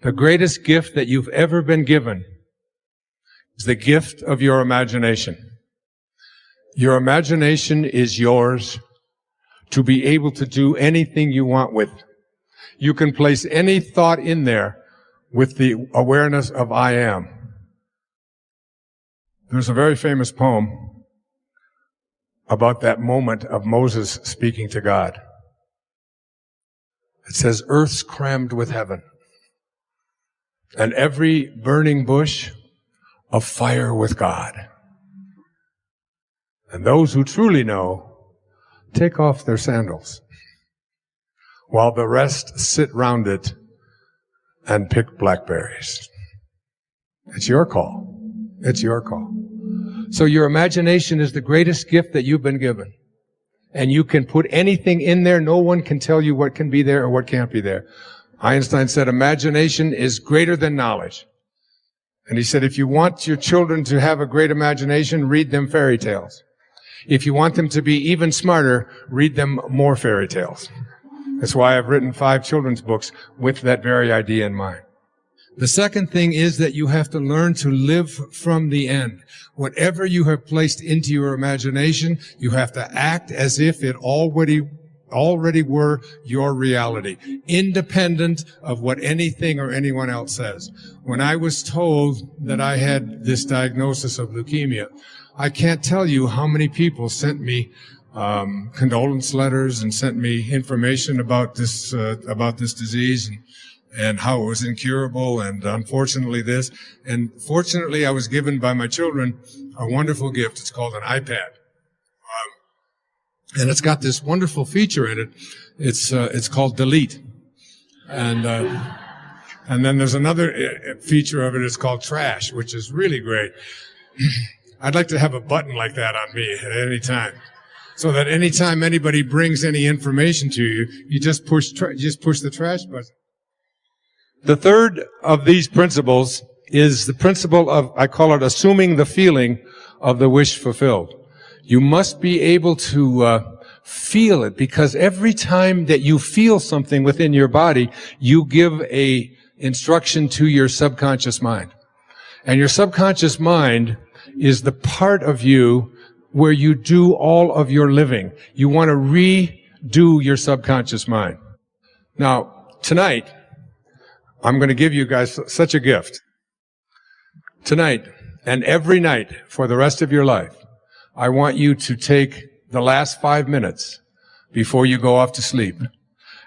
The greatest gift that you've ever been given is the gift of your imagination. Your imagination is yours to be able to do anything you want with. You can place any thought in there with the awareness of I am. There's a very famous poem about that moment of Moses speaking to God. It says, earth's crammed with heaven, and every burning bush afire with God. And those who truly know take off their sandals, while the rest sit round it and pick blackberries. It's your call. It's your call. So your imagination is the greatest gift that you've been given. And you can put anything in there. No one can tell you what can be there or what can't be there. Einstein said imagination is greater than knowledge. And he said if you want your children to have a great imagination, read them fairy tales. If you want them to be even smarter, read them more fairy tales. That's why I've written 5 children's books with that very idea in mind. The second thing is that you have to learn to live from the end. Whatever you have placed into your imagination, you have to act as if it already were your reality, independent of what anything or anyone else says. When I was told that I had this diagnosis of leukemia, I can't tell you how many people sent me condolence letters and sent me information about this disease and how it was incurable, and unfortunately this. And fortunately, I was given by my children a wonderful gift. It's called an iPad. And it's got this wonderful feature in it. It's called Delete. And then there's another feature of it. It's called Trash, which is really great. I'd like to have a button like that on me at any time, so that any time anybody brings any information to you, you just push the trash button. The third of these principles is the principle of, I call it, assuming the feeling of the wish fulfilled. You must be able to feel it, because every time that you feel something within your body, you give a instruction to your subconscious mind. And your subconscious mind is the part of you where you do all of your living. You want to redo your subconscious mind. Now, tonight, I'm going to give you guys such a gift. Tonight, and every night for the rest of your life, I want you to take the last 5 minutes before you go off to sleep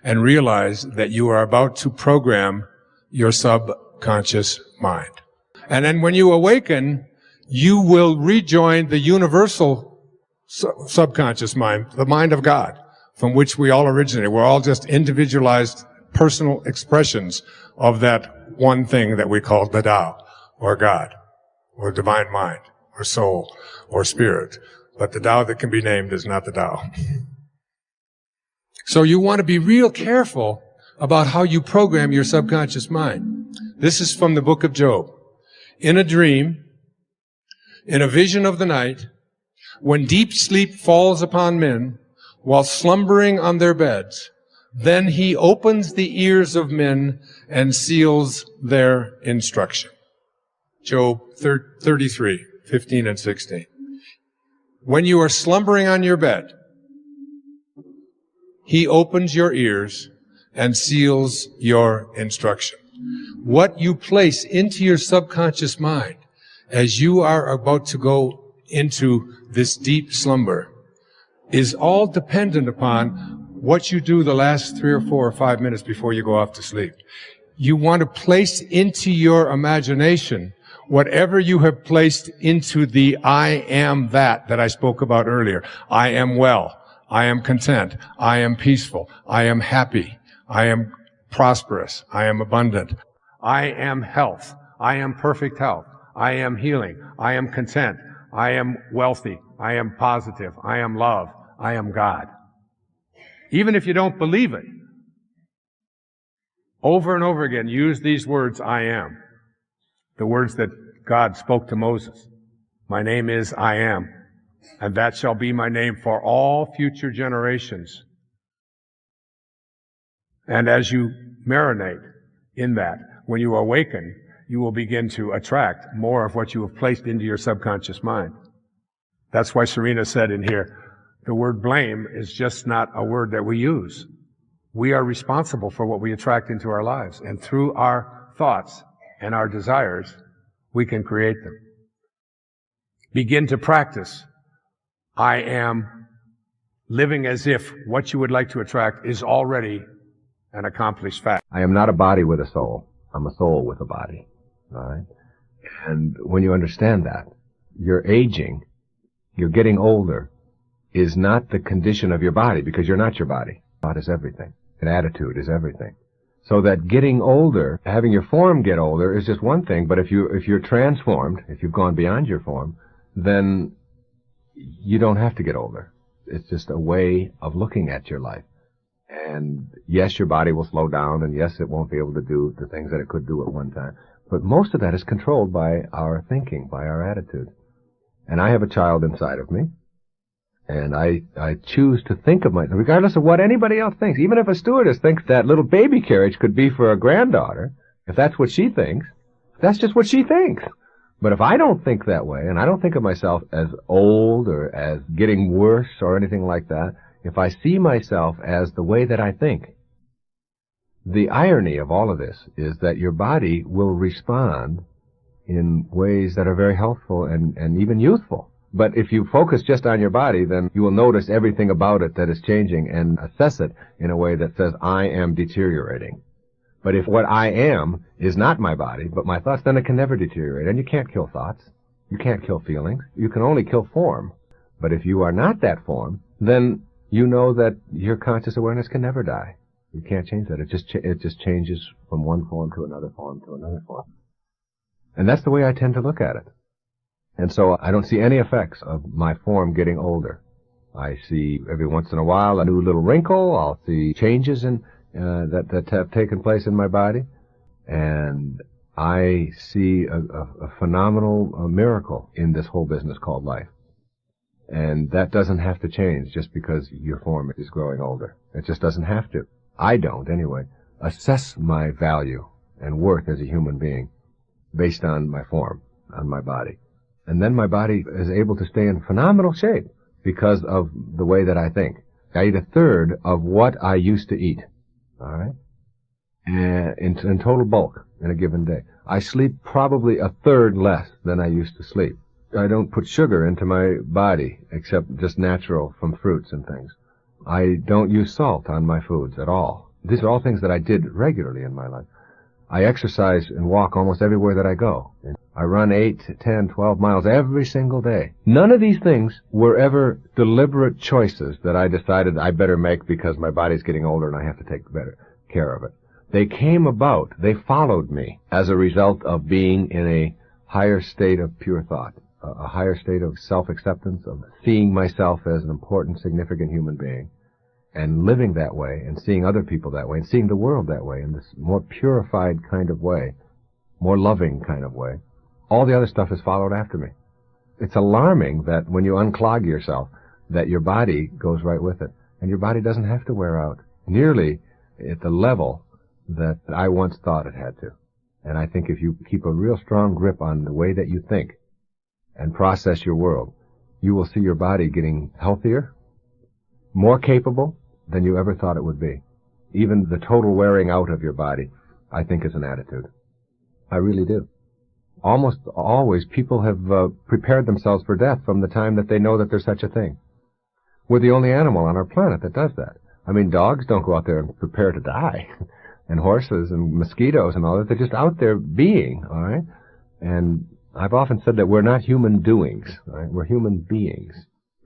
and realize that you are about to program your subconscious mind. And then when you awaken, you will rejoin the universal subconscious mind, the mind of God, from which we all originate. We're all just individualized personal expressions of that one thing that we call the Tao, or God, or divine mind, or soul, or spirit. But the Tao that can be named is not the Tao. So you want to be real careful about how you program your subconscious mind. This is from the book of Job. In a dream, in a vision of the night, when deep sleep falls upon men, while slumbering on their beds, then he opens the ears of men and seals their instruction. Job 33, 15 and 16. When you are slumbering on your bed, he opens your ears and seals your instruction. What you place into your subconscious mind as you are about to go into this deep slumber is all dependent upon what you do the last 3 or 4 or 5 minutes before you go off to sleep. You want to place into your imagination whatever you have placed into the I am that I spoke about earlier. I am well. I am content. I am peaceful. I am happy. I am prosperous. I am abundant. I am health. I am perfect health. I am healing. I am content. I am wealthy. I am positive. I am love. I am God. Even if you don't believe it, over and over again, use these words, I am. The words that God spoke to Moses. My name is I am, and that shall be my name for all future generations. And as you marinate in that, when you awaken, you will begin to attract more of what you have placed into your subconscious mind. That's why Serena said in here, the word blame is just not a word that we use. We are responsible for what we attract into our lives. And through our thoughts and our desires, we can create them. Begin to practice. I am living as if what you would like to attract is already an accomplished fact. I am not a body with a soul. I'm a soul with a body. All right? And when you understand that, you're aging, you're getting older, is not the condition of your body, because you're not your body. Thought is everything. An attitude is everything. So that getting older, having your form get older is just one thing, but if you're transformed, if you've gone beyond your form, then you don't have to get older. It's just a way of looking at your life. And yes, your body will slow down, and yes, it won't be able to do the things that it could do at one time. But most of that is controlled by our thinking, by our attitude. And I have a child inside of me, and I choose to think of myself, regardless of what anybody else thinks. Even if a stewardess thinks that little baby carriage could be for a granddaughter, if that's what she thinks, that's just what she thinks. But if I don't think that way, and I don't think of myself as old or as getting worse or anything like that, if I see myself as the way that I think, the irony of all of this is that your body will respond in ways that are very healthful and even youthful. But if you focus just on your body, then you will notice everything about it that is changing and assess it in a way that says, I am deteriorating. But if what I am is not my body, but my thoughts, then it can never deteriorate. And you can't kill thoughts. You can't kill feelings. You can only kill form. But if you are not that form, then you know that your conscious awareness can never die. You can't change that. It just changes from one form to another form to another form. And that's the way I tend to look at it. And so I don't see any effects of my form getting older. I see every once in a while a new little wrinkle. I'll see changes in that have taken place in my body. And I see a phenomenal miracle in this whole business called life. And that doesn't have to change just because your form is growing older. It just doesn't have to. I don't, anyway, assess my value and worth as a human being based on my form, on my body. And then my body is able to stay in phenomenal shape because of the way that I think. I eat a third of what I used to eat, all right, in total bulk in a given day. I sleep probably a third less than I used to sleep. I don't put sugar into my body except just natural from fruits and things. I don't use salt on my foods at all. These are all things that I did regularly in my life. I exercise and walk almost everywhere that I go. I run 8, 10, 12 miles every single day. None of these things were ever deliberate choices that I decided I better make because my body's getting older and I have to take better care of it. They came about, they followed me as a result of being in a higher state of pure thought, a higher state of self-acceptance, of seeing myself as an important, significant human being, and living that way, and seeing other people that way, and seeing the world that way, in this more purified kind of way, more loving kind of way. All the other stuff has followed after me. It's alarming that when you unclog yourself, that your body goes right with it, and your body doesn't have to wear out nearly at the level that I once thought it had to. And I think if you keep a real strong grip on the way that you think and process your world, you will see your body getting healthier, more capable than you ever thought it would be. Even the total wearing out of your body, I think, is an attitude. I really do. Almost always people have prepared themselves for death from the time that they know that there's such a thing. We're the only animal on our planet that does that. I mean, dogs don't go out there and prepare to die. And horses and mosquitoes and all that, they're just out there being, all right? And I've often said that we're not human doings, all right? We're human beings.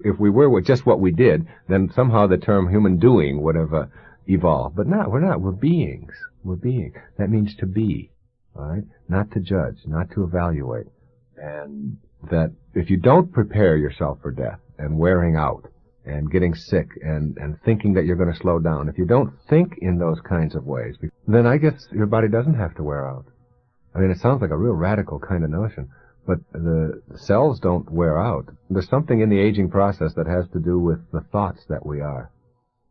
If we were just what we did, then somehow the term human doing would have evolved. But no, we're not. We're beings. We're being. That means to be, all right? Not to judge, not to evaluate. And that if you don't prepare yourself for death and wearing out and getting sick and thinking that you're going to slow down, if you don't think in those kinds of ways, then I guess your body doesn't have to wear out. I mean, it sounds like a real radical kind of notion. But the cells don't wear out. There's something in the aging process that has to do with the thoughts that we are.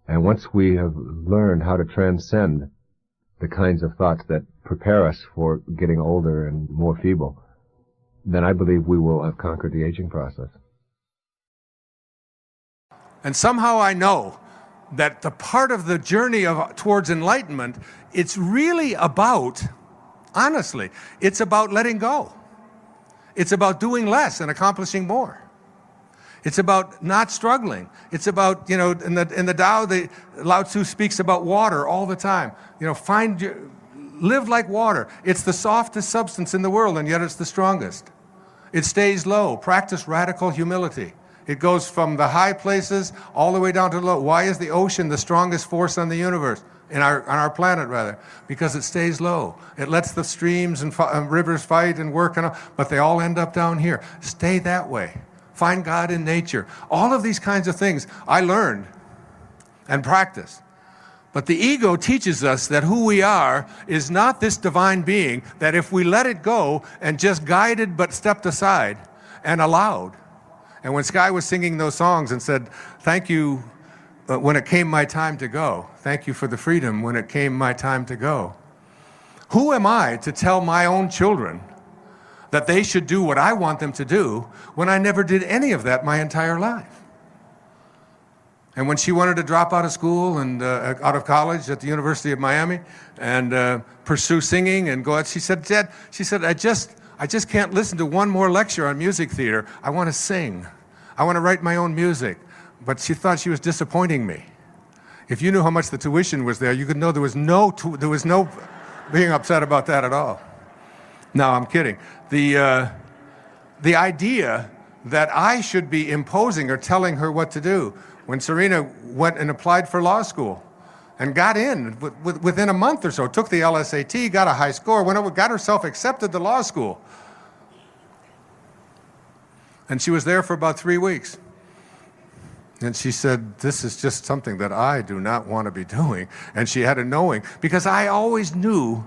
And once we have learned how to transcend the kinds of thoughts that prepare us for getting older and more feeble, then I believe we will have conquered the aging process. And somehow I know that the part of the journey towards enlightenment, it's really about, honestly, it's about letting go. It's about doing less and accomplishing more. It's about not struggling. It's about, in the Tao, Lao Tzu speaks about water all the time. Live like water. It's the softest substance in the world, and yet it's the strongest. It stays low. Practice radical humility. It goes from the high places all the way down to low. Why is the ocean the strongest force on the universe, on our planet rather? Because it stays low. It lets the streams and rivers fight and work, but they all end up down here. Stay that way. Find God in nature. All of these kinds of things I learned and practiced. But the ego teaches us that who we are is not this divine being, that if we let it go and just guided but stepped aside and allowed. And when Sky was singing those songs and said, thank you when it came my time to go. Thank you for the freedom when it came my time to go. Who am I to tell my own children that they should do what I want them to do when I never did any of that my entire life? And when she wanted to drop out of school and out of college at the University of Miami and pursue singing and go out, she said, Dad, I just can't listen to one more lecture on music theater. I want to sing. I want to write my own music. But she thought she was disappointing me. If you knew how much the tuition was there, you could know there was no being upset about that at all. No, I'm kidding. The idea that I should be imposing or telling her what to do. When Serena went and applied for law school and got in within a month or so, took the LSAT, got a high score, went over, got herself accepted to law school. And she was there for about 3 weeks. And she said, this is just something that I do not want to be doing. And she had a knowing, because I always knew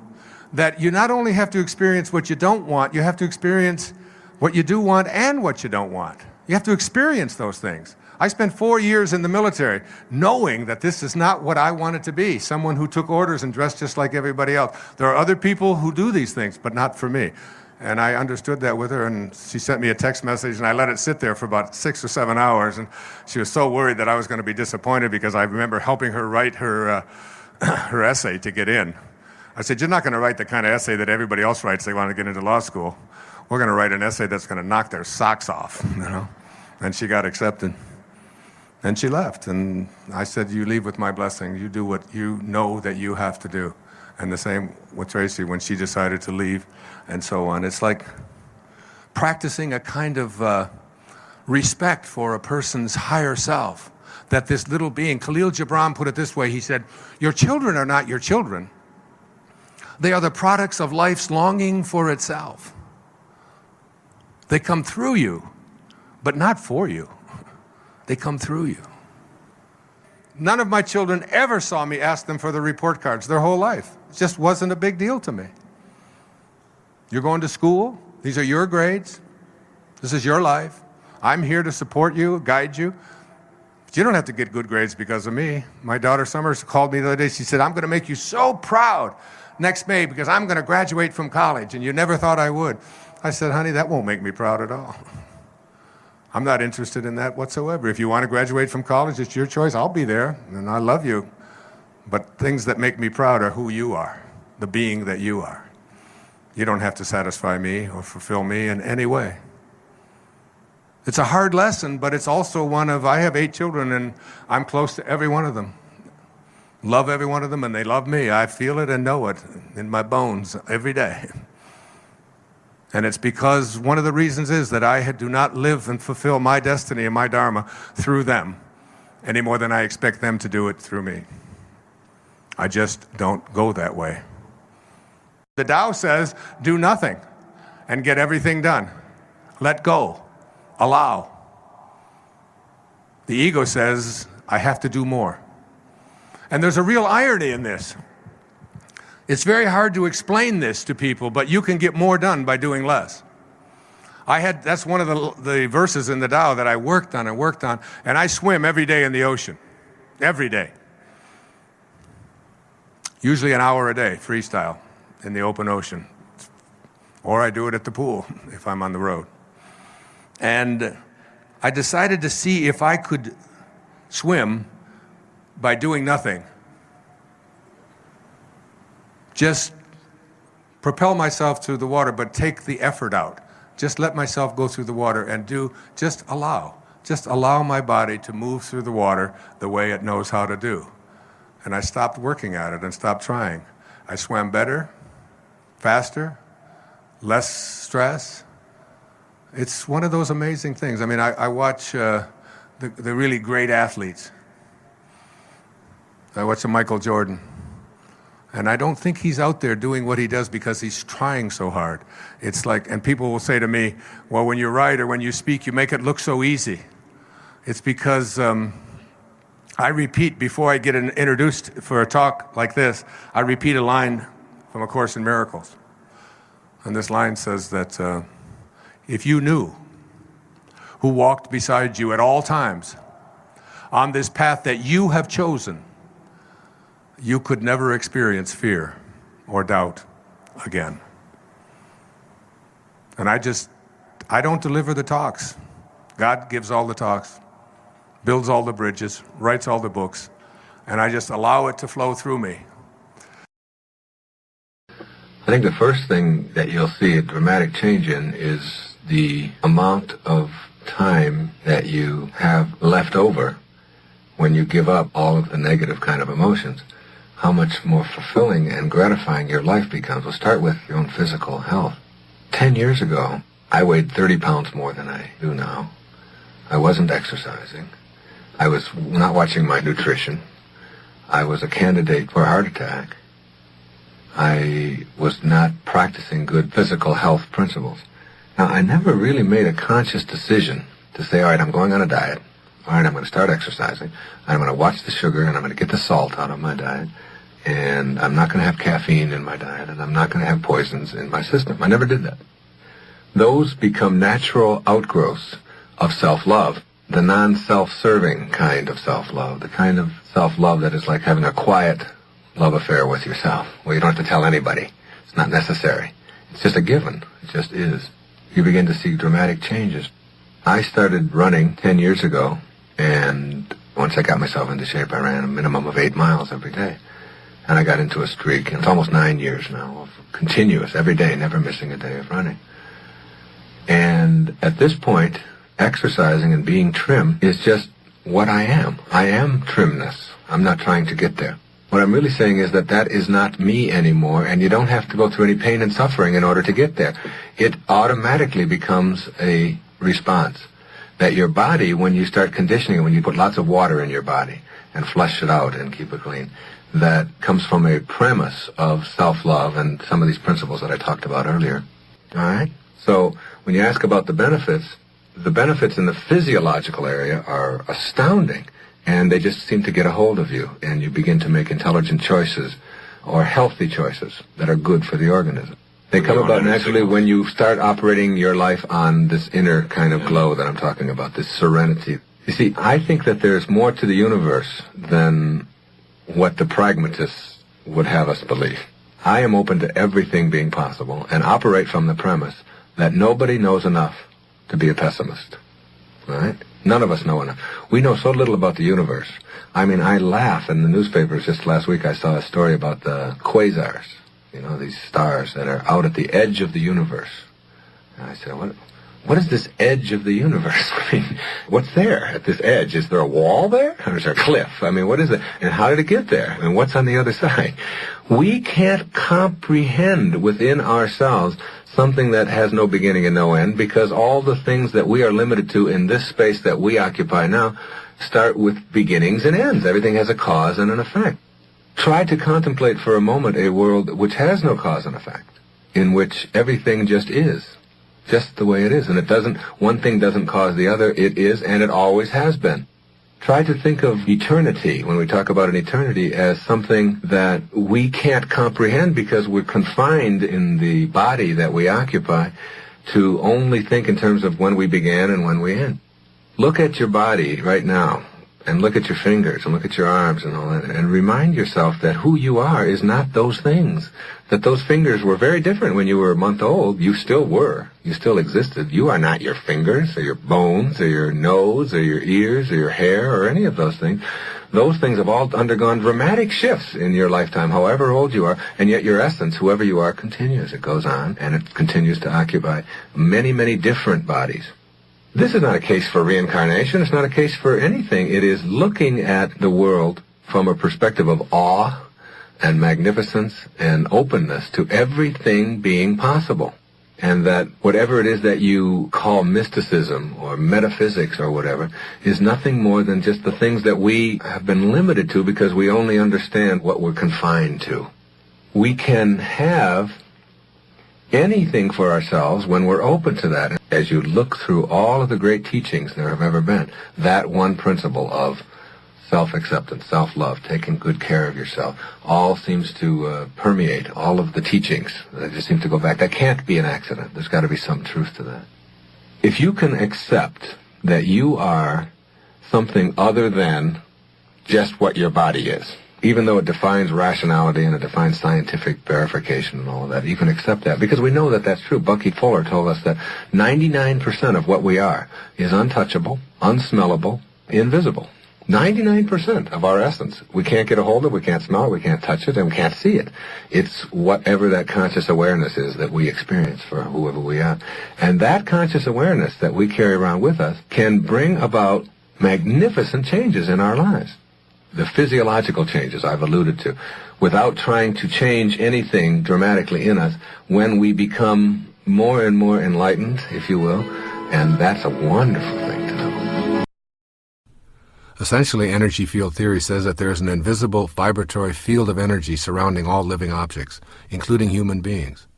that you not only have to experience what you don't want, you have to experience what you do want and what you don't want. You have to experience those things. I spent 4 years in the military knowing that this is not what I wanted to be, someone who took orders and dressed just like everybody else. There are other people who do these things, but not for me. And I understood that with her, and she sent me a text message, and I let it sit there for about 6 or 7 hours, and she was so worried that I was going to be disappointed, because I remember helping her write her her essay to get in. I said, you're not going to write the kind of essay that everybody else writes they want to get into law school. We're going to write an essay that's going to knock their socks off, And she got accepted. And she left, and I said, you leave with my blessing. You do what you know that you have to do. And the same with Tracy when she decided to leave, and so on. It's like practicing a kind of respect for a person's higher self, that this little being, Khalil Gibran put it this way, he said, your children are not your children. They are the products of life's longing for itself. They come through you, but not for you. They come through you. None of my children ever saw me ask them for the report cards their whole life. It just wasn't a big deal to me. You're going to school. These are your grades. This is your life. I'm here to support you, guide you. But you don't have to get good grades because of me. My daughter Summers called me the other day. She said, I'm going to make you so proud next May because I'm going to graduate from college, and you never thought I would. I said, honey, that won't make me proud at all. I'm not interested in that whatsoever. If you want to graduate from college, it's your choice. I'll be there, and I love you. But things that make me proud are who you are, the being that you are. You don't have to satisfy me or fulfill me in any way. It's a hard lesson, but it's also one of, I have 8 children, and I'm close to every one of them. Love every one of them, and they love me. I feel it and know it in my bones every day. And it's because one of the reasons is that I do not live and fulfill my destiny and my dharma through them any more than I expect them to do it through me. I just don't go that way. The Tao says, do nothing and get everything done. Let go. Allow. The ego says, I have to do more. And there's a real irony in this. It's very hard to explain this to people, but you can get more done by doing less. That's one of the verses in the Tao that I worked on, and I swim every day in the ocean. Every day. Usually an hour a day, freestyle, in the open ocean. Or I do it at the pool if I'm on the road. And I decided to see if I could swim by doing nothing. Just propel myself through the water, but take the effort out. Just let myself go through the water and just allow my body to move through the water the way it knows how to do. And I stopped working at it and stopped trying. I swam better, faster, less stress. It's one of those amazing things. I mean, I watch the really great athletes. I watch Michael Jordan. And I don't think he's out there doing what he does because he's trying so hard. It's like, and people will say to me, well, when you write or when you speak, you make it look so easy. It's because I repeat, before I get introduced for a talk like this, I repeat a line from A Course in Miracles. And this line says that if you knew who walked beside you at all times on this path that you have chosen, you could never experience fear or doubt again. And I don't deliver the talks. God gives all the talks, builds all the bridges, writes all the books, and I just allow it to flow through me. I think the first thing that you'll see a dramatic change in is the amount of time that you have left over when you give up all of the negative kind of emotions. How much more fulfilling and gratifying your life becomes. We'll start with your own physical health. 10 years ago, I weighed 30 pounds more than I do now. I wasn't exercising. I was not watching my nutrition. I was a candidate for a heart attack. I was not practicing good physical health principles. Now, I never really made a conscious decision to say, all right, I'm going on a diet. All right, I'm going to start exercising. I'm going to watch the sugar, and I'm going to get the salt out of my diet. And I'm not going to have caffeine in my diet, and I'm not going to have poisons in my system. I never did that. Those become natural outgrowths of self-love, the non-self-serving kind of self-love, the kind of self-love that is like having a quiet love affair with yourself, where you don't have to tell anybody. It's not necessary. It's just a given. It just is. You begin to see dramatic changes. I started running 10 years ago, and once I got myself into shape, I ran a minimum of 8 miles every day. And I got into a streak, and it's almost 9 years now, of continuous, every day, never missing a day of running. And at this point, exercising and being trim is just what I am. I am trimness. I'm not trying to get there. What I'm really saying is that that is not me anymore, and you don't have to go through any pain and suffering in order to get there. It automatically becomes a response. That your body, when you start conditioning, when you put lots of water in your body and flush it out and keep it clean, that comes from a premise of self-love and some of these principles that I talked about earlier. All right? So when you ask about the benefits in the physiological area are astounding, and they just seem to get a hold of you, and you begin to make intelligent choices or healthy choices that are good for the organism. They come about naturally when you start operating your life on this inner kind of glow that I'm talking about, this serenity. You see, I think that there's more to the universe than what the pragmatists would have us believe. I am open to everything being possible and operate from the premise that nobody knows enough to be a pessimist. Right? None of us know enough. We know so little about the universe. I mean, I laugh in the newspapers. Just last week I saw a story about the quasars. You know, these stars that are out at the edge of the universe. And I said, what is this edge of the universe? I mean, what's there at this edge? Is there a wall there? Or is there a cliff? I mean, what is it? And how did it get there? And what's on the other side? We can't comprehend within ourselves something that has no beginning and no end, because all the things that we are limited to in this space that we occupy now start with beginnings and ends. Everything has a cause and an effect. Try to contemplate for a moment a world which has no cause and effect, in which everything just is, just the way it is. And one thing doesn't cause the other. It is, and it always has been. Try to think of eternity, when we talk about an eternity, as something that we can't comprehend because we're confined in the body that we occupy to only think in terms of when we began and when we end. Look at your body right now and look at your fingers and look at your arms and all that, and remind yourself that who you are is not those things. That those fingers were very different when you were a month old. You still were. You still existed. You are not your fingers or your bones or your nose or your ears or your hair or any of those things. Those things have all undergone dramatic shifts in your lifetime, however old you are, and yet your essence, whoever you are, continues. It goes on, and it continues to occupy many, many different bodies. This is not a case for reincarnation. It's not a case for anything. It is looking at the world from a perspective of awe and magnificence and openness to everything being possible. And that whatever it is that you call mysticism or metaphysics or whatever is nothing more than just the things that we have been limited to because we only understand what we're confined to. We can have anything for ourselves when we're open to that. As you look through all of the great teachings there have ever been, that one principle of self-acceptance, self-love, taking good care of yourself, all seems to permeate all of the teachings. They just seem to go back. That can't be an accident. There's got to be some truth to that. If you can accept that you are something other than just what your body is, even though it defines rationality and it defines scientific verification and all of that, you can accept that because we know that that's true. Bucky Fuller told us that 99% of what we are is untouchable, unsmellable, invisible. 99% of our essence. We can't get a hold of it, we can't smell it, we can't touch it, and we can't see it. It's whatever that conscious awareness is that we experience for whoever we are. And that conscious awareness that we carry around with us can bring about magnificent changes in our lives. The physiological changes I've alluded to, without trying to change anything dramatically in us, when we become more and more enlightened, if you will, and that's a wonderful thing to know. Essentially, energy field theory says that there is an invisible vibratory field of energy surrounding all living objects, including human beings.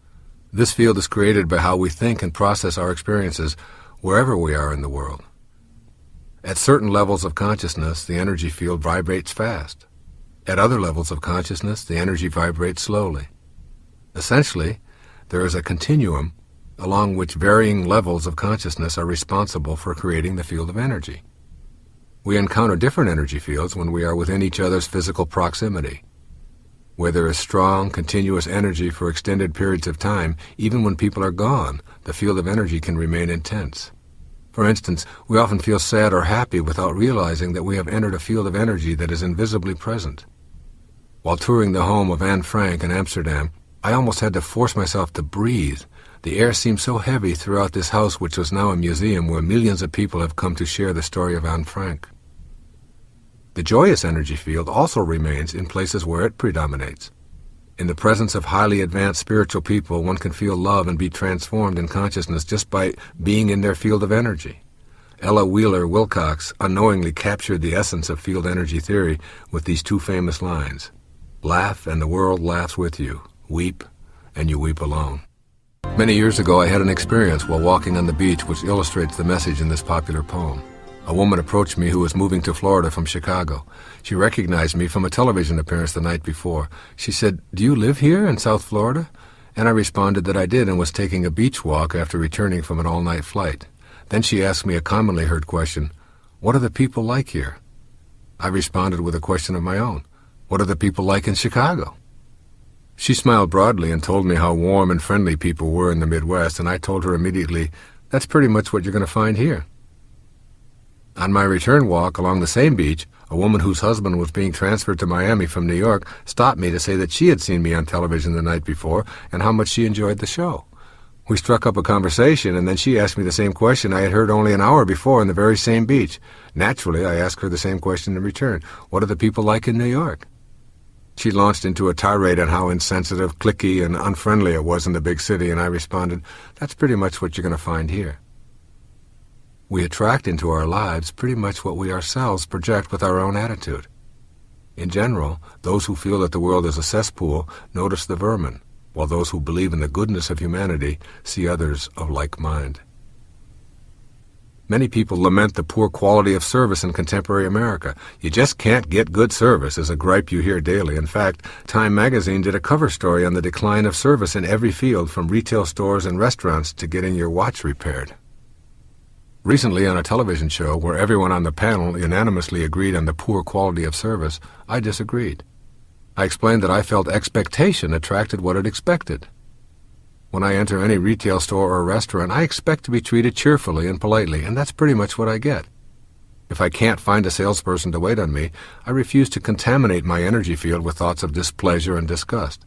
This field is created by how we think and process our experiences wherever we are in the world. At certain levels of consciousness, the energy field vibrates fast. At other levels of consciousness, the energy vibrates slowly. Essentially, there is a continuum along which varying levels of consciousness are responsible for creating the field of energy. We encounter different energy fields when we are within each other's physical proximity. Where there is strong, continuous energy for extended periods of time, even when people are gone, the field of energy can remain intense. For instance, we often feel sad or happy without realizing that we have entered a field of energy that is invisibly present. While touring the home of Anne Frank in Amsterdam, I almost had to force myself to breathe. The air seemed so heavy throughout this house, which was now a museum where millions of people have come to share the story of Anne Frank. The joyous energy field also remains in places where it predominates. In the presence of highly advanced spiritual people, one can feel love and be transformed in consciousness just by being in their field of energy. Ella Wheeler Wilcox unknowingly captured the essence of field energy theory with these two famous lines: "Laugh and the world laughs with you. Weep and you weep alone." Many years ago, I had an experience while walking on the beach which illustrates the message in this popular poem. A woman approached me who was moving to Florida from Chicago. She recognized me from a television appearance the night before. She said, "Do you live here in South Florida?" And I responded that I did and was taking a beach walk after returning from an all-night flight. Then she asked me a commonly heard question: "What are the people like here?" I responded with a question of my own: "What are the people like in Chicago?" She smiled broadly and told me how warm and friendly people were in the Midwest, and I told her immediately, "That's pretty much what you're going to find here." On my return walk along the same beach, a woman whose husband was being transferred to Miami from New York stopped me to say that she had seen me on television the night before and how much she enjoyed the show. We struck up a conversation, and then she asked me the same question I had heard only an hour before on the very same beach. Naturally, I asked her the same question in return: "What are the people like in New York?" She launched into a tirade on how insensitive, cliquey, and unfriendly it was in the big city, and I responded, "That's pretty much what you're going to find here." We attract into our lives pretty much what we ourselves project with our own attitude. In general, those who feel that the world is a cesspool notice the vermin, while those who believe in the goodness of humanity see others of like mind. Many people lament the poor quality of service in contemporary America. "You just can't get good service" is a gripe you hear daily. In fact, Time magazine did a cover story on the decline of service in every field, from retail stores and restaurants to getting your watch repaired. Recently, on a television show where everyone on the panel unanimously agreed on the poor quality of service, I disagreed. I explained that I felt expectation attracted what it expected. When I enter any retail store or restaurant, I expect to be treated cheerfully and politely, and that's pretty much what I get. If I can't find a salesperson to wait on me, I refuse to contaminate my energy field with thoughts of displeasure and disgust.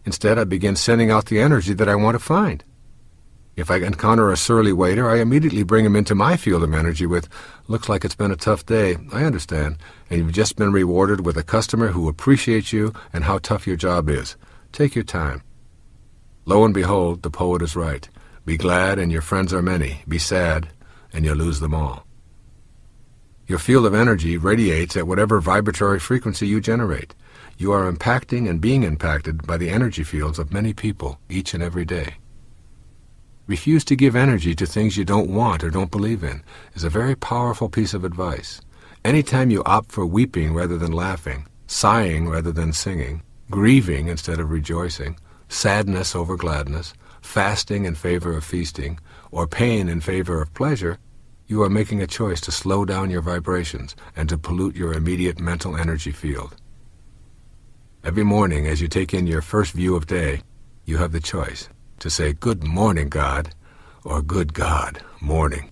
Instead, I begin sending out the energy that I want to find. If I encounter a surly waiter, I immediately bring him into my field of energy with, "Looks like it's been a tough day. I understand. And you've just been rewarded with a customer who appreciates you and how tough your job is. Take your time." Lo and behold, the poet is right. Be glad and your friends are many. Be sad and you'll lose them all. Your field of energy radiates at whatever vibratory frequency you generate. You are impacting and being impacted by the energy fields of many people each and every day. Refuse to give energy to things you don't want or don't believe in is a very powerful piece of advice. Anytime you opt for weeping rather than laughing, sighing rather than singing, grieving instead of rejoicing, sadness over gladness, fasting in favor of feasting, or pain in favor of pleasure, you are making a choice to slow down your vibrations and to pollute your immediate mental energy field. Every morning as you take in your first view of day, you have the choice to say, "Good morning, God," or "Good God, morning."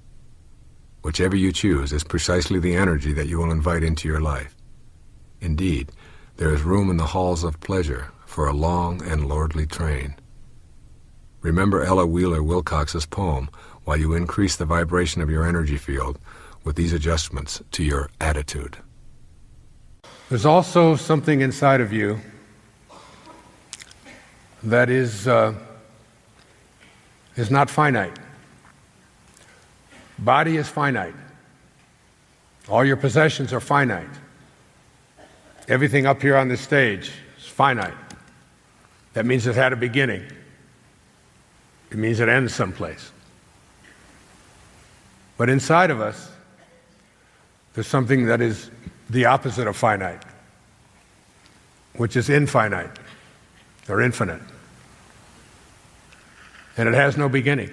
Whichever you choose is precisely the energy that you will invite into your life. Indeed, there is room in the halls of pleasure for a long and lordly train. Remember Ella Wheeler Wilcox's poem while you increase the vibration of your energy field with these adjustments to your attitude. There's also something inside of you that is not finite. Body is finite. All your possessions are finite. Everything up here on this stage is finite. That means it had a beginning. It means it ends someplace. But inside of us, there's something that is the opposite of finite, which is infinite or infinite. And it has no beginning.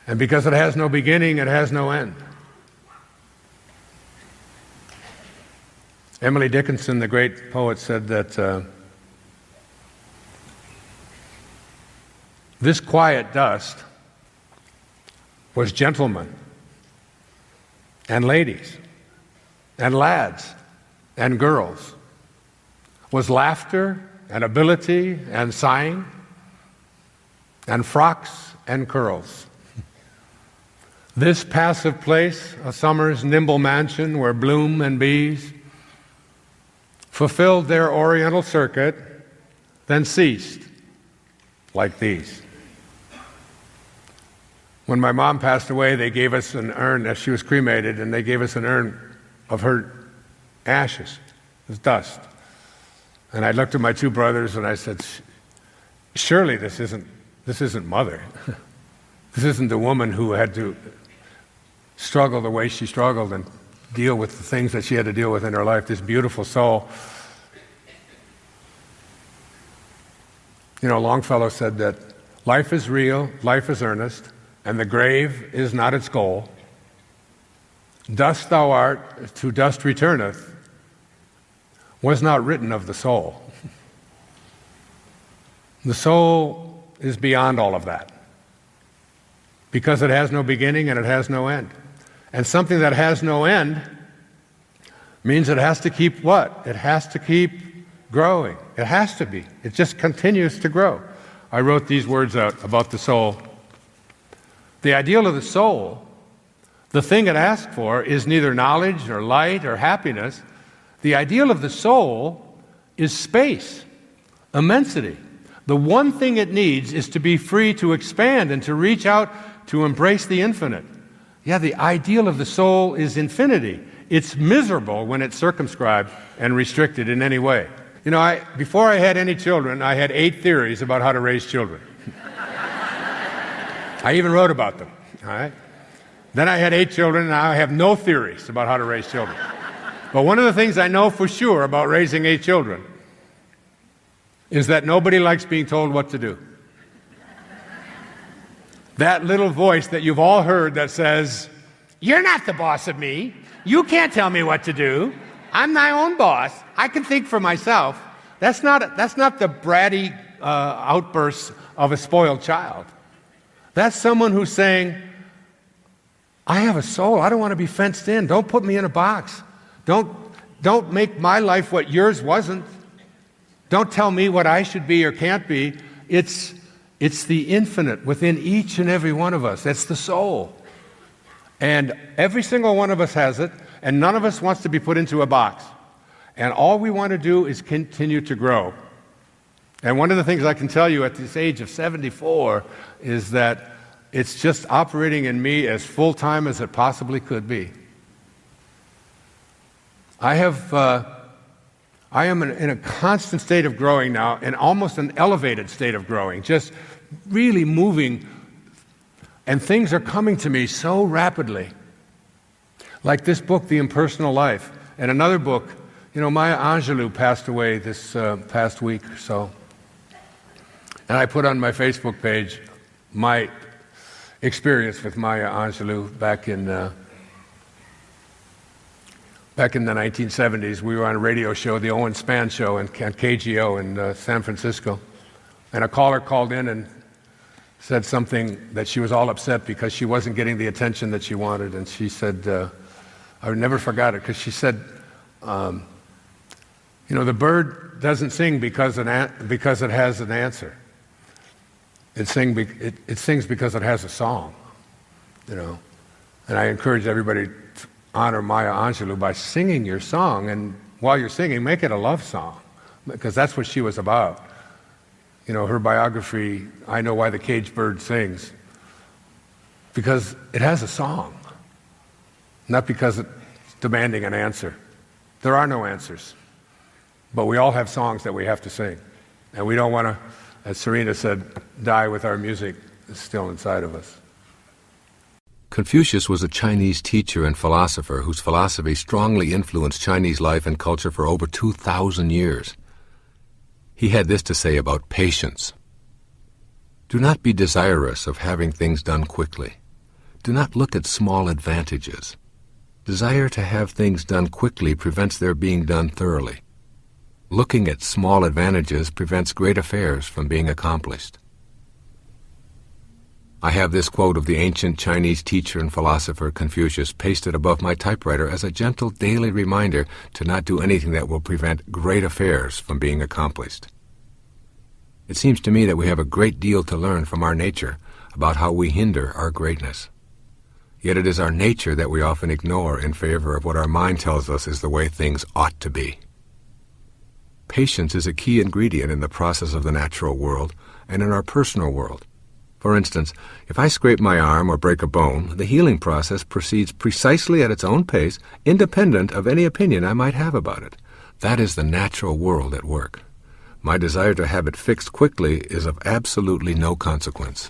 And because it has no beginning, it has no end. Emily Dickinson, the great poet, said that this quiet dust was gentlemen and ladies and lads and girls, was laughter and ability and sighing and frocks and curls. This passive place, a summer's nimble mansion where bloom and bees fulfilled their oriental circuit, then ceased, like these. When my mom passed away, they gave us an urn, as she was cremated, and they gave us an urn of her ashes, it was dust. And I looked at my two brothers and I said, surely this isn't Mother. This isn't the woman who had to struggle the way she struggled and deal with the things that she had to deal with in her life, this beautiful soul. You know, Longfellow said that life is real, life is earnest, and the grave is not its goal. Dust thou art, to dust returneth, was not written of the soul. The soul is beyond all of that, because it has no beginning and it has no end. And something that has no end means it has to keep what? It has to keep growing. It has to be. It just continues to grow. I wrote these words out about the soul. The ideal of the soul, the thing it asks for, is neither knowledge or light or happiness. The ideal of the soul is space, immensity. The one thing it needs is to be free to expand and to reach out to embrace the infinite. Yeah, the ideal of the soul is infinity. It's miserable when it's circumscribed and restricted in any way. You know, before I had any children, I had 8 theories about how to raise children. I even wrote about them, all right? Then I had 8 children, and now I have no theories about how to raise children. But one of the things I know for sure about raising 8 children is that nobody likes being told what to do. That little voice that you've all heard that says, "You're not the boss of me. You can't tell me what to do. I'm my own boss. I can think for myself." That's not the bratty outbursts of a spoiled child. That's someone who's saying, "I have a soul. I don't want to be fenced in. Don't put me in a box. Don't make my life what yours wasn't. Don't tell me what I should be or can't be." It's the infinite within each and every one of us. That's the soul. And every single one of us has it, and none of us wants to be put into a box. And all we want to do is continue to grow. And one of the things I can tell you at this age of 74 is that it's just operating in me as full-time as it possibly could be. I am in a constant state of growing now, and almost an elevated state of growing, just really moving, and things are coming to me so rapidly. Like this book, The Impersonal Life, and another book. Maya Angelou passed away this past week or so. And I put on my Facebook page my experience with Maya Angelou back in the 1970s. We were on a radio show, the Owen Spann Show, on KGO in San Francisco. And a caller called in and said something that she was all upset because she wasn't getting the attention that she wanted. And she said, I never forgot it, because she said, the bird doesn't sing because it has an answer. It sings because it has a song, And I encourage everybody to honor Maya Angelou by singing your song, and while you're singing, make it a love song, because that's what she was about. Her biography, I Know Why the Caged Bird Sings, because it has a song, not because it's demanding an answer. There are no answers, but we all have songs that we have to sing, and we don't want to, as Serena said, die with our music still inside of us. Confucius was a Chinese teacher and philosopher whose philosophy strongly influenced Chinese life and culture for over 2,000 years. He had this to say about patience. Do not be desirous of having things done quickly. Do not look at small advantages. Desire to have things done quickly prevents their being done thoroughly. Looking at small advantages prevents great affairs from being accomplished. I have this quote of the ancient Chinese teacher and philosopher Confucius pasted above my typewriter as a gentle daily reminder to not do anything that will prevent great affairs from being accomplished. It seems to me that we have a great deal to learn from our nature about how we hinder our greatness. Yet it is our nature that we often ignore in favor of what our mind tells us is the way things ought to be. Patience is a key ingredient in the process of the natural world and in our personal world. For instance, if I scrape my arm or break a bone, the healing process proceeds precisely at its own pace, independent of any opinion I might have about it. That is the natural world at work. My desire to have it fixed quickly is of absolutely no consequence.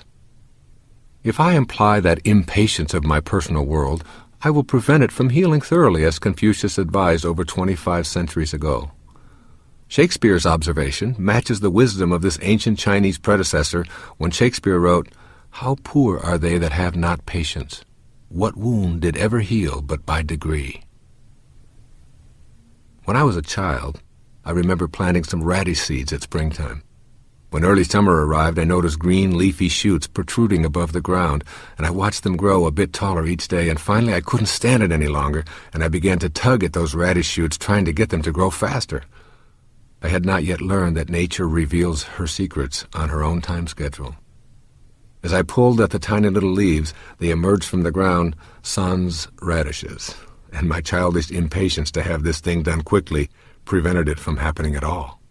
If I imply that impatience of my personal world, I will prevent it from healing thoroughly, as Confucius advised over 25 centuries ago. Shakespeare's observation matches the wisdom of this ancient Chinese predecessor when Shakespeare wrote, "How poor are they that have not patience? What wound did ever heal but by degree?" When I was a child, I remember planting some radish seeds at springtime. When early summer arrived, I noticed green leafy shoots protruding above the ground, and I watched them grow a bit taller each day, and finally I couldn't stand it any longer, and I began to tug at those radish shoots, trying to get them to grow faster. I had not yet learned that nature reveals her secrets on her own time schedule. As I pulled at the tiny little leaves, they emerged from the ground sans radishes, and my childish impatience to have this thing done quickly prevented it from happening at all.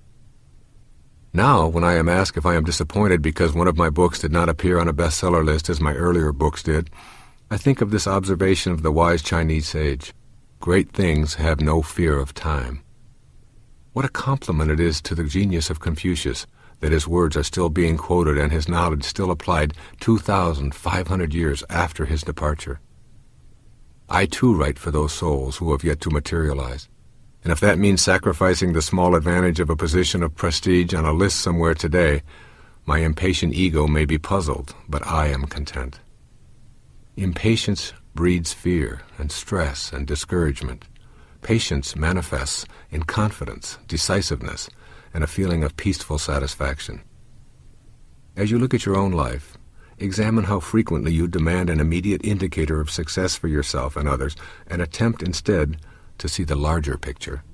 Now, when I am asked if I am disappointed because one of my books did not appear on a bestseller list as my earlier books did, I think of this observation of the wise Chinese sage: great things have no fear of time. What a compliment it is to the genius of Confucius that his words are still being quoted and his knowledge still applied 2,500 years after his departure. I too write for those souls who have yet to materialize, and if that means sacrificing the small advantage of a position of prestige on a list somewhere today, My impatient ego may be puzzled, but I am content. Impatience breeds fear and stress and discouragement. Patience manifests in confidence, decisiveness, and a feeling of peaceful satisfaction. As you look at your own life, examine how frequently you demand an immediate indicator of success for yourself and others, and attempt instead to see the larger picture.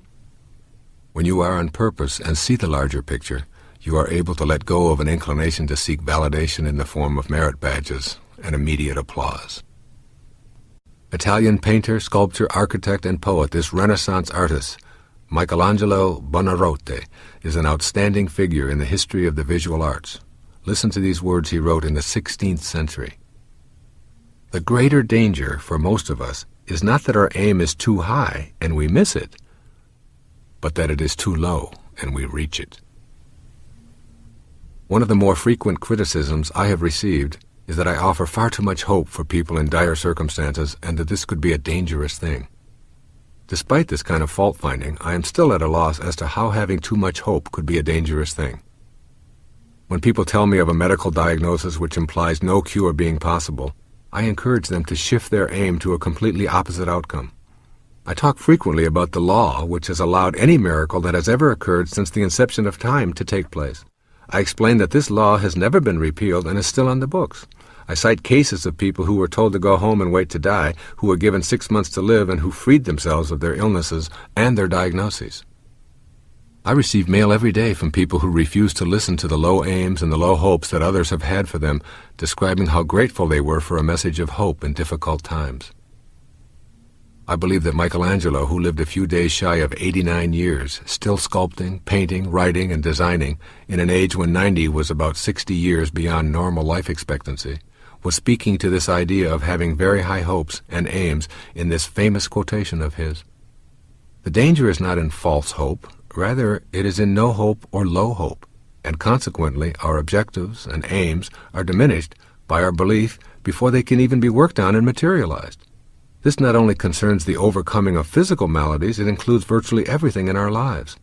When you are on purpose and see the larger picture, you are able to let go of an inclination to seek validation in the form of merit badges and immediate applause. Italian painter, sculptor, architect, and poet, this Renaissance artist, Michelangelo Buonarroti, is an outstanding figure in the history of the visual arts. Listen to these words he wrote in the 16th century. The greater danger for most of us is not that our aim is too high and we miss it, but that it is too low and we reach it. One of the more frequent criticisms I have received is that I offer far too much hope for people in dire circumstances and that this could be a dangerous thing. Despite this kind of fault-finding, I am still at a loss as to how having too much hope could be a dangerous thing. When people tell me of a medical diagnosis which implies no cure being possible, I encourage them to shift their aim to a completely opposite outcome. I talk frequently about the law which has allowed any miracle that has ever occurred since the inception of time to take place. I explain that this law has never been repealed and is still on the books. I cite cases of people who were told to go home and wait to die, who were given 6 months to live, and who freed themselves of their illnesses and their diagnoses. I receive mail every day from people who refuse to listen to the low aims and the low hopes that others have had for them, describing how grateful they were for a message of hope in difficult times. I believe that Michelangelo, who lived a few days shy of 89 years, still sculpting, painting, writing, and designing, in an age when 90 was about 60 years beyond normal life expectancy, was speaking to this idea of having very high hopes and aims in this famous quotation of his. The danger is not in false hope, rather it is in no hope or low hope, and consequently our objectives and aims are diminished by our belief before they can even be worked on and materialized. This not only concerns the overcoming of physical maladies, it includes virtually everything in our lives.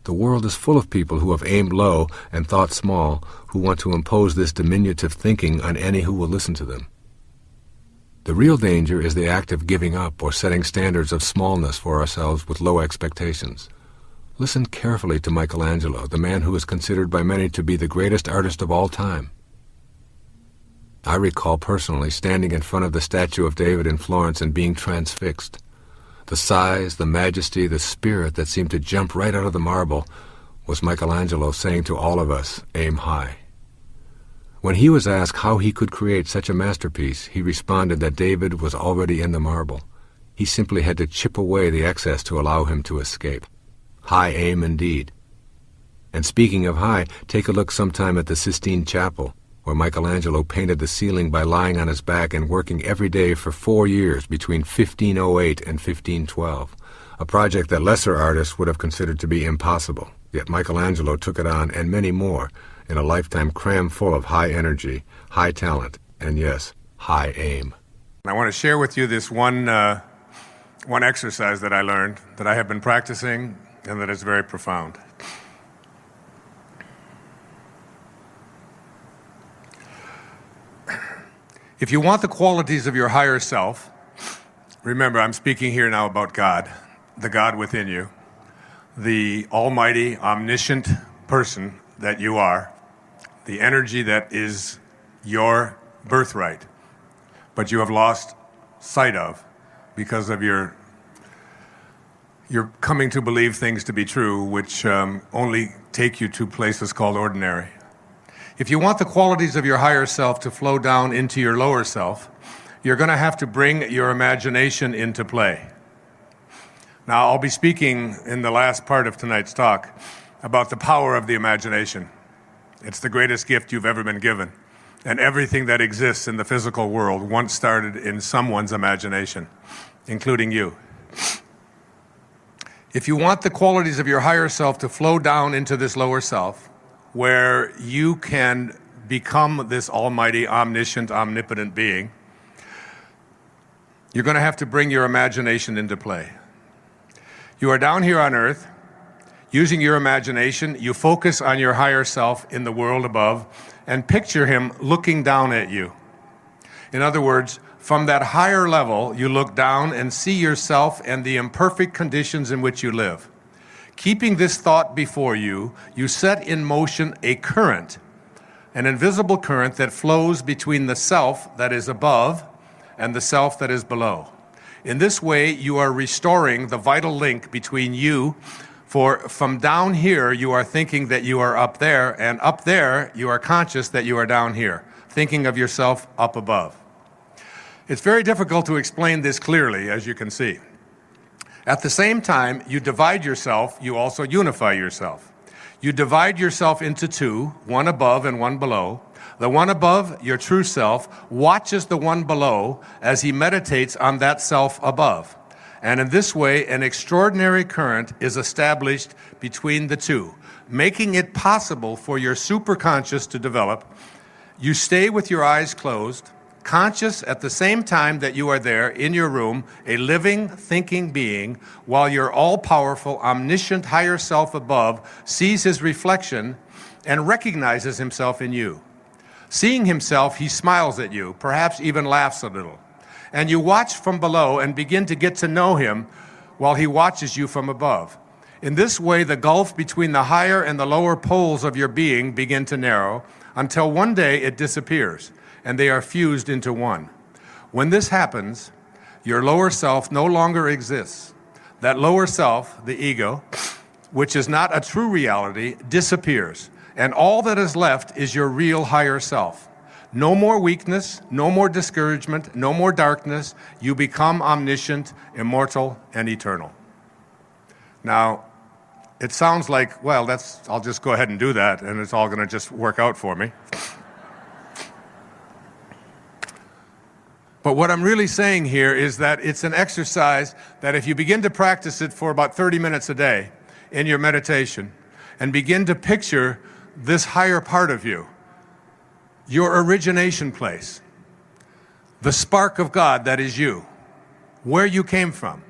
The world is full of people who have aimed low and thought small, who want to impose this diminutive thinking on any who will listen to them. The real danger is the act of giving up or setting standards of smallness for ourselves with low expectations. Listen carefully to Michelangelo, the man who is considered by many to be the greatest artist of all time. I recall personally standing in front of the statue of David in Florence and being transfixed. The size, the majesty, the spirit that seemed to jump right out of the marble was Michelangelo saying to all of us, aim high. When he was asked how he could create such a masterpiece, he responded that David was already in the marble. He simply had to chip away the excess to allow him to escape. High aim indeed. And speaking of high, take a look sometime at the Sistine Chapel, where Michelangelo painted the ceiling by lying on his back and working every day for 4 years between 1508 and 1512, a project that lesser artists would have considered to be impossible. Yet Michelangelo took it on, and many more, in a lifetime crammed full of high energy, high talent, and yes, high aim. I want to share with you this one exercise that I learned, that I have been practicing, and that is very profound. If you want the qualities of your higher self, remember, I'm speaking here now about God, the God within you, the almighty, omniscient person that you are, the energy that is your birthright, but you have lost sight of because of your coming to believe things to be true, which only take you to places called ordinary. If you want the qualities of your higher self to flow down into your lower self, you're going to have to bring your imagination into play. Now, I'll be speaking in the last part of tonight's talk about the power of the imagination. It's the greatest gift you've ever been given. And everything that exists in the physical world once started in someone's imagination, including you. If you want the qualities of your higher self to flow down into this lower self, where you can become this almighty, omniscient, omnipotent being, you're going to have to bring your imagination into play. You are down here on earth. Using your imagination, you focus on your higher self in the world above and picture him looking down at you. In other words, from that higher level, you look down and see yourself and the imperfect conditions in which you live. Keeping this thought before you, you set in motion a current, an invisible current that flows between the self that is above and the self that is below. In this way, you are restoring the vital link between you. For from down here, you are thinking that you are up there, and up there, you are conscious that you are down here, thinking of yourself up above. It's very difficult to explain this clearly, as you can see. At the same time, you divide yourself, you also unify yourself. You divide yourself into two, one above and one below. The one above, your true self, watches the one below as he meditates on that self above. And in this way, an extraordinary current is established between the two, making it possible for your superconscious to develop. You stay with your eyes closed, conscious at the same time that you are there in your room, a living, thinking being, while your all-powerful, omniscient higher self above sees his reflection and recognizes himself in you. Seeing himself, he smiles at you, perhaps even laughs a little. And you watch from below and begin to get to know him while he watches you from above. In this way, the gulf between the higher and the lower poles of your being begin to narrow until one day it disappears and they are fused into one. When this happens, your lower self no longer exists. That lower self, the ego, which is not a true reality, disappears. And all that is left is your real higher self. No more weakness, no more discouragement, no more darkness. You become omniscient, immortal, and eternal. Now, it sounds like, well, I'll just go ahead and do that, and it's all going to just work out for me. But what I'm really saying here is that it's an exercise that if you begin to practice it for about 30 minutes a day in your meditation, and begin to picture this higher part of you, your origination place, the spark of God that is you, where you came from.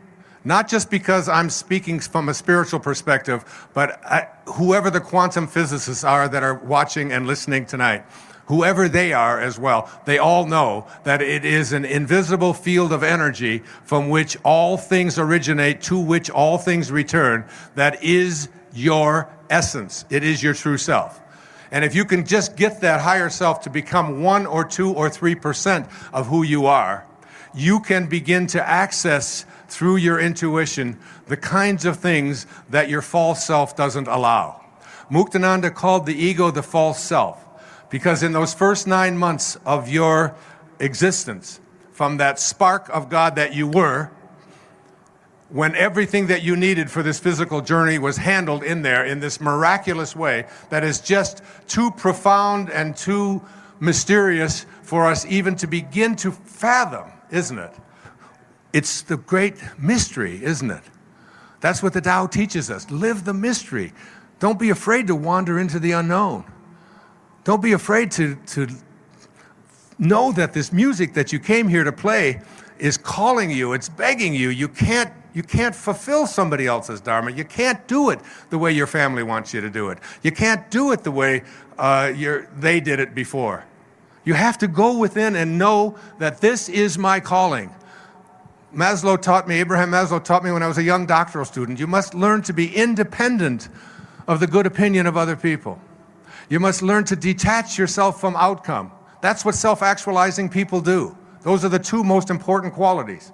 Not just because I'm speaking from a spiritual perspective, but whoever the quantum physicists are that are watching and listening tonight, whoever they are as well, they all know that it is an invisible field of energy from which all things originate, to which all things return. That is your essence. It is your true self. And if you can just get that higher self to become 1 or 2 or 3% of who you are, you can begin to access through your intuition the kinds of things that your false self doesn't allow. Muktananda called the ego the false self because in those first 9 months of your existence, from that spark of God that you were, when everything that you needed for this physical journey was handled in there in this miraculous way that is just too profound and too mysterious for us even to begin to fathom, isn't it? It's the great mystery, isn't it? That's what the Tao teaches us. Live the mystery. Don't be afraid to wander into the unknown. Don't be afraid to know that this music that you came here to play is calling you, it's begging you. You can't fulfill somebody else's dharma. You can't do it the way your family wants you to do it. You can't do it the way they did it before. You have to go within and know that this is my calling. Abraham Maslow taught me when I was a young doctoral student, you must learn to be independent of the good opinion of other people. You must learn to detach yourself from outcome. That's what self-actualizing people do. Those are the two most important qualities.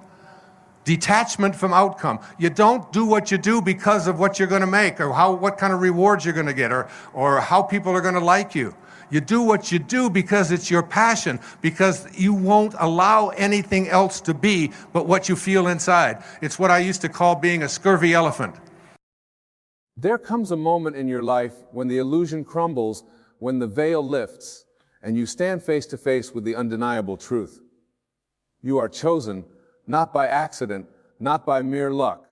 Detachment from outcome. You don't do what you do because of what you're going to make or what kind of rewards you're going to get or how people are going to like you. You do what you do because it's your passion, because you won't allow anything else to be but what you feel inside. It's what I used to call being a scurvy elephant. There comes a moment in your life when the illusion crumbles, when the veil lifts, and you stand face to face with the undeniable truth. You are chosen, not by accident, not by mere luck,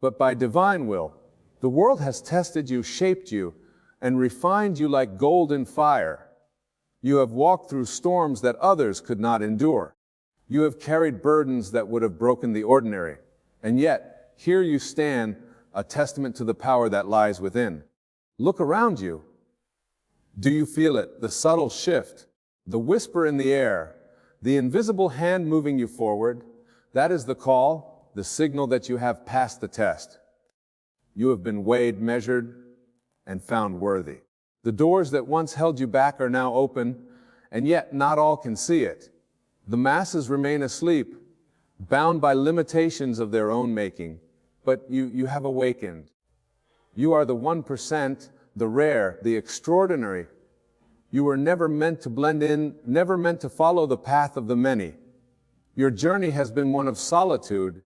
but by divine will. The world has tested you, shaped you, and refined you like gold in fire. You have walked through storms that others could not endure. You have carried burdens that would have broken the ordinary. And yet, here you stand, a testament to the power that lies within. Look around you. Do you feel it? The subtle shift, the whisper in the air, the invisible hand moving you forward? That is the call, the signal that you have passed the test. You have been weighed, measured, and found worthy. The doors that once held you back are now open, and yet not all can see it. The masses remain asleep, bound by limitations of their own making, but you have awakened. You are the 1%, the rare, the extraordinary. You were never meant to blend in, never meant to follow the path of the many. Your journey has been one of solitude,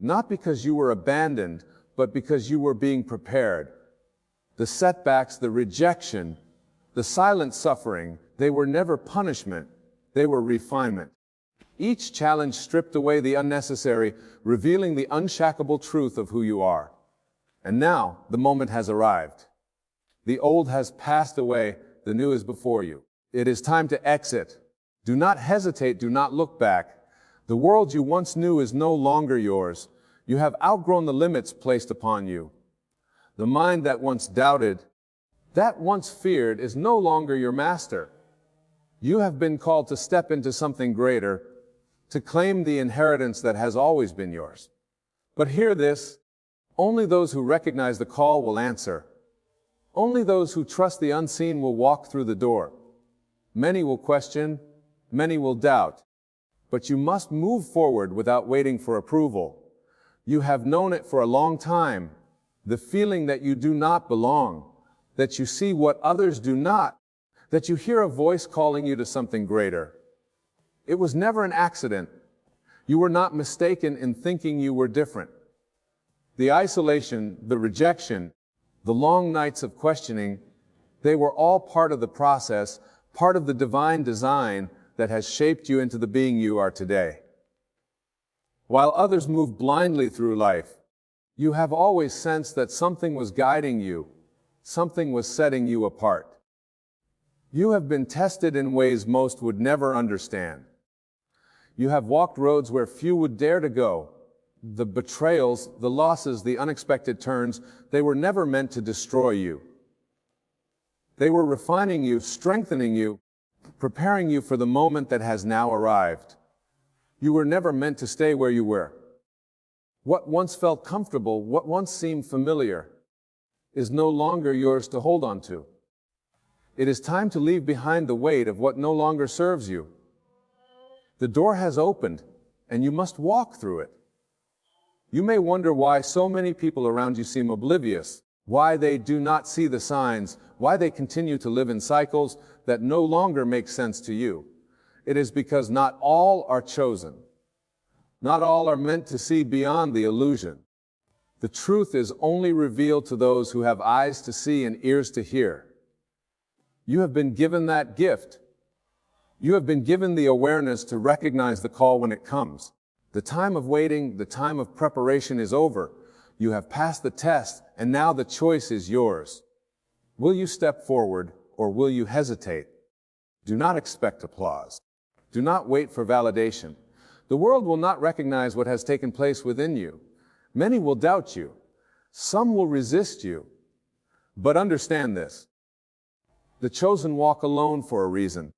not because you were abandoned, but because you were being prepared. The setbacks, the rejection, the silent suffering, they were never punishment, they were refinement. Each challenge stripped away the unnecessary, revealing the unshackable truth of who you are. And now, the moment has arrived. The old has passed away, the new is before you. It is time to exit. Do not hesitate, do not look back. The world you once knew is no longer yours. You have outgrown the limits placed upon you. The mind that once doubted, that once feared, is no longer your master. You have been called to step into something greater, to claim the inheritance that has always been yours. But hear this, only those who recognize the call will answer. Only those who trust the unseen will walk through the door. Many will question, many will doubt, but you must move forward without waiting for approval. You have known it for a long time, the feeling that you do not belong, that you see what others do not, that you hear a voice calling you to something greater. It was never an accident. You were not mistaken in thinking you were different. The isolation, the rejection, the long nights of questioning, they were all part of the process, part of the divine design that has shaped you into the being you are today. While others move blindly through life, you have always sensed that something was guiding you, something was setting you apart. You have been tested in ways most would never understand. You have walked roads where few would dare to go. The betrayals, the losses, the unexpected turns, they were never meant to destroy you. They were refining you, strengthening you, preparing you for the moment that has now arrived. You were never meant to stay where you were. What once felt comfortable, what once seemed familiar, is no longer yours to hold on to. It is time to leave behind the weight of what no longer serves you. The door has opened, and you must walk through it. You may wonder why so many people around you seem oblivious, why they do not see the signs, why they continue to live in cycles that no longer make sense to you. It is because not all are chosen. Not all are meant to see beyond the illusion. The truth is only revealed to those who have eyes to see and ears to hear. You have been given that gift. You have been given the awareness to recognize the call when it comes. The time of waiting, the time of preparation is over. You have passed the test, and now the choice is yours. Will you step forward, or will you hesitate? Do not expect applause. Do not wait for validation. The world will not recognize what has taken place within you. Many will doubt you. Some will resist you. But understand this. The chosen walk alone for a reason.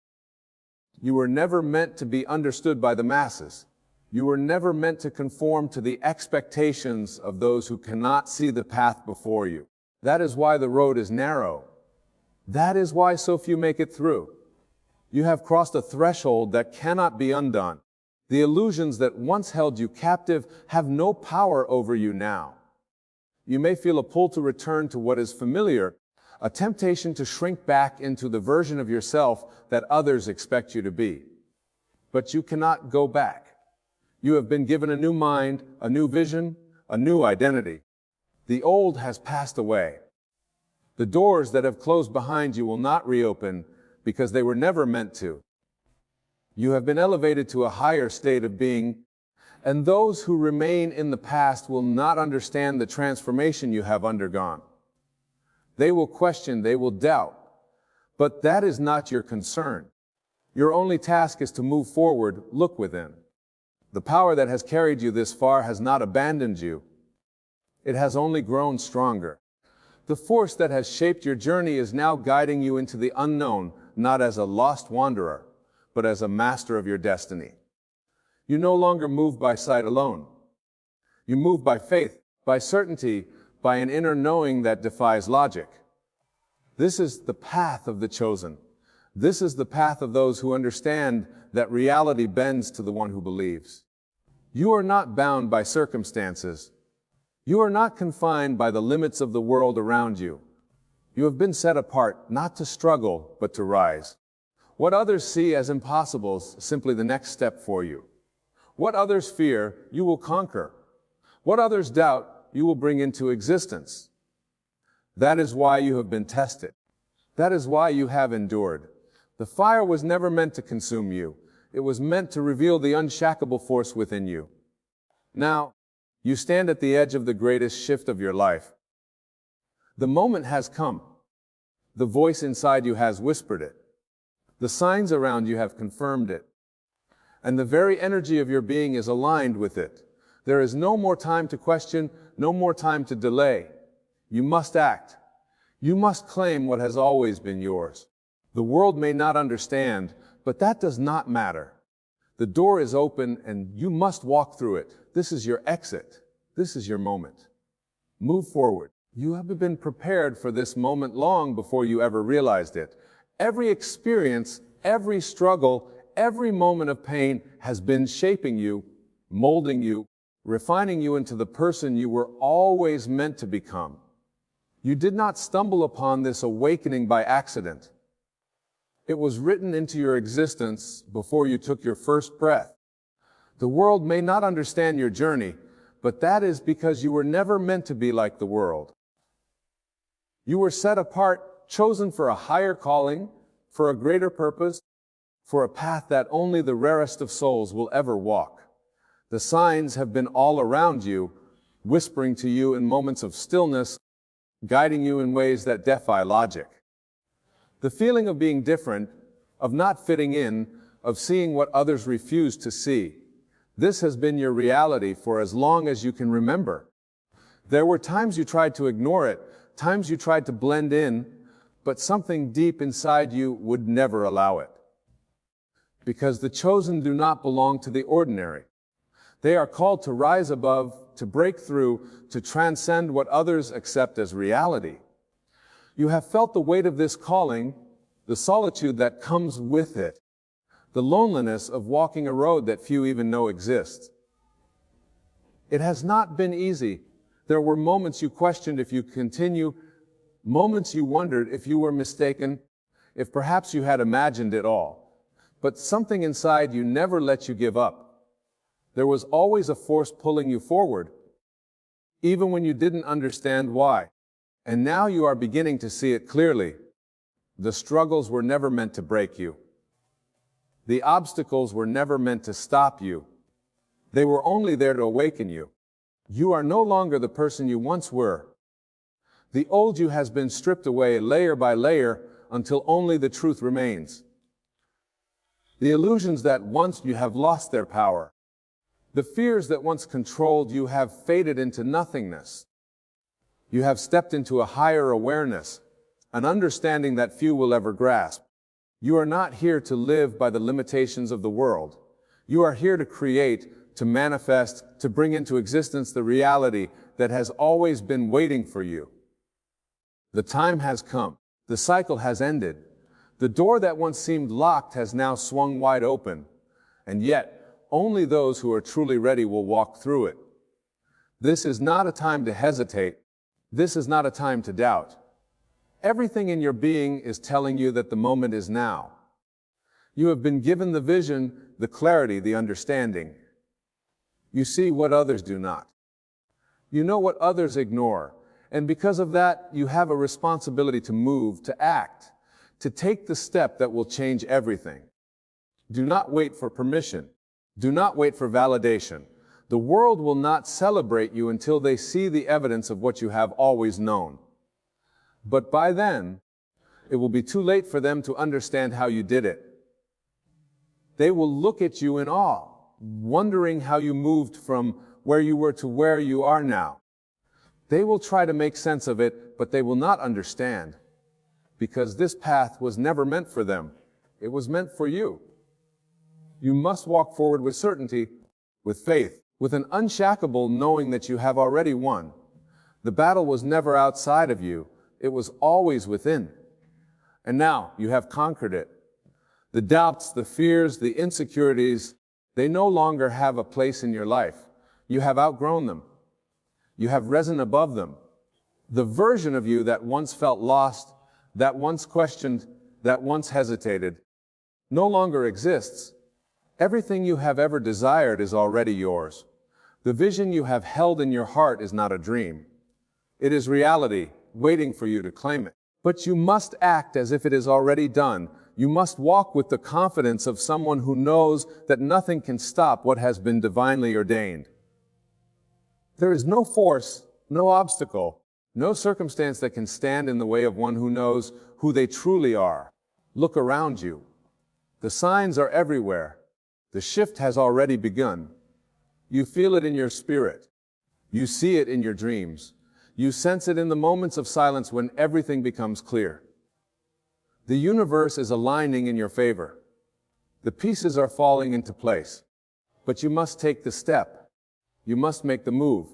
You were never meant to be understood by the masses. You were never meant to conform to the expectations of those who cannot see the path before you. That is why the road is narrow. That is why so few make it through. You have crossed a threshold that cannot be undone. The illusions that once held you captive have no power over you now. You may feel a pull to return to what is familiar, a temptation to shrink back into the version of yourself that others expect you to be. But you cannot go back. You have been given a new mind, a new vision, a new identity. The old has passed away. The doors that have closed behind you will not reopen because they were never meant to. You have been elevated to a higher state of being, and those who remain in the past will not understand the transformation you have undergone. They will question, they will doubt, but that is not your concern. Your only task is to move forward, look within. The power that has carried you this far has not abandoned you. It has only grown stronger. The force that has shaped your journey is now guiding you into the unknown, not as a lost wanderer, but as a master of your destiny. You no longer move by sight alone. You move by faith, by certainty, by an inner knowing that defies logic. This is the path of the chosen. This is the path of those who understand that reality bends to the one who believes. You are not bound by circumstances. You are not confined by the limits of the world around you. You have been set apart not to struggle, but to rise. What others see as impossible is simply the next step for you. What others fear, you will conquer. What others doubt, you will bring into existence. That is why you have been tested. That is why you have endured. The fire was never meant to consume you. It was meant to reveal the unshackable force within you. Now, you stand at the edge of the greatest shift of your life. The moment has come. The voice inside you has whispered it. The signs around you have confirmed it. And the very energy of your being is aligned with it. There is no more time to question, no more time to delay. You must act. You must claim what has always been yours. The world may not understand, but that does not matter. The door is open and you must walk through it. This is your exit. This is your moment. Move forward. You have been prepared for this moment long before you ever realized it. Every experience, every struggle, every moment of pain has been shaping you, molding you, refining you into the person you were always meant to become. You did not stumble upon this awakening by accident. It was written into your existence before you took your first breath. The world may not understand your journey, but that is because you were never meant to be like the world. You were set apart, chosen for a higher calling, for a greater purpose, for a path that only the rarest of souls will ever walk. The signs have been all around you, whispering to you in moments of stillness, guiding you in ways that defy logic. The feeling of being different, of not fitting in, of seeing what others refuse to see. This has been your reality for as long as you can remember. There were times you tried to ignore it, times you tried to blend in, but something deep inside you would never allow it. Because the chosen do not belong to the ordinary. They are called to rise above, to break through, to transcend what others accept as reality. You have felt the weight of this calling, the solitude that comes with it, the loneliness of walking a road that few even know exists. It has not been easy. There were moments you questioned if you continue, moments you wondered if you were mistaken, if perhaps you had imagined it all. But something inside you never let you give up. There was always a force pulling you forward, even when you didn't understand why. And now you are beginning to see it clearly. The struggles were never meant to break you. The obstacles were never meant to stop you. They were only there to awaken you. You are no longer the person you once were. The old you has been stripped away layer by layer until only the truth remains. The illusions that once you have lost their power. The fears that once controlled you have faded into nothingness. You have stepped into a higher awareness, an understanding that few will ever grasp. You are not here to live by the limitations of the world. You are here to create, to manifest, to bring into existence the reality that has always been waiting for you. The time has come. The cycle has ended. The door that once seemed locked has now swung wide open. And yet, only those who are truly ready will walk through it. This is not a time to hesitate. This is not a time to doubt. Everything in your being is telling you that the moment is now. You have been given the vision, the clarity, the understanding. You see what others do not. You know what others ignore. And because of that, you have a responsibility to move, to act, to take the step that will change everything. Do not wait for permission. Do not wait for validation. The world will not celebrate you until they see the evidence of what you have always known. But by then, it will be too late for them to understand how you did it. They will look at you in awe, wondering how you moved from where you were to where you are now. They will try to make sense of it, but they will not understand, because this path was never meant for them. It was meant for you. You must walk forward with certainty, with faith, with an unshackable knowing that you have already won. The battle was never outside of you. It was always within. And now you have conquered it. The doubts, the fears, the insecurities, they no longer have a place in your life. You have outgrown them. You have risen above them. The version of you that once felt lost, that once questioned, that once hesitated, no longer exists. Everything you have ever desired is already yours. The vision you have held in your heart is not a dream. It is reality, waiting for you to claim it. But you must act as if it is already done. You must walk with the confidence of someone who knows that nothing can stop what has been divinely ordained. There is no force, no obstacle, no circumstance that can stand in the way of one who knows who they truly are. Look around you. The signs are everywhere. The shift has already begun. You feel it in your spirit. You see it in your dreams. You sense it in the moments of silence when everything becomes clear. The universe is aligning in your favor. The pieces are falling into place. But you must take the step. You must make the move.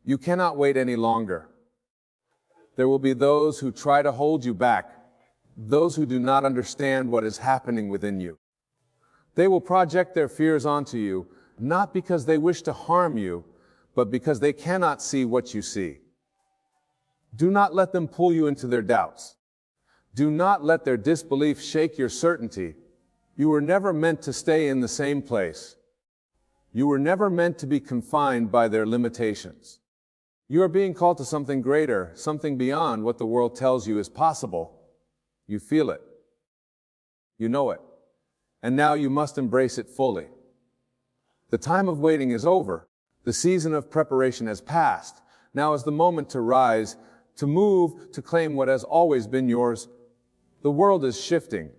You cannot wait any longer. There will be those who try to hold you back, those who do not understand what is happening within you. They will project their fears onto you, not because they wish to harm you, but because they cannot see what you see. Do not let them pull you into their doubts. Do not let their disbelief shake your certainty. You were never meant to stay in the same place. You were never meant to be confined by their limitations. You are being called to something greater, something beyond what the world tells you is possible. You feel it. You know it. And now you must embrace it fully. The time of waiting is over. The season of preparation has passed. Now is the moment to rise, to move, to claim what has always been yours. The world is shifting.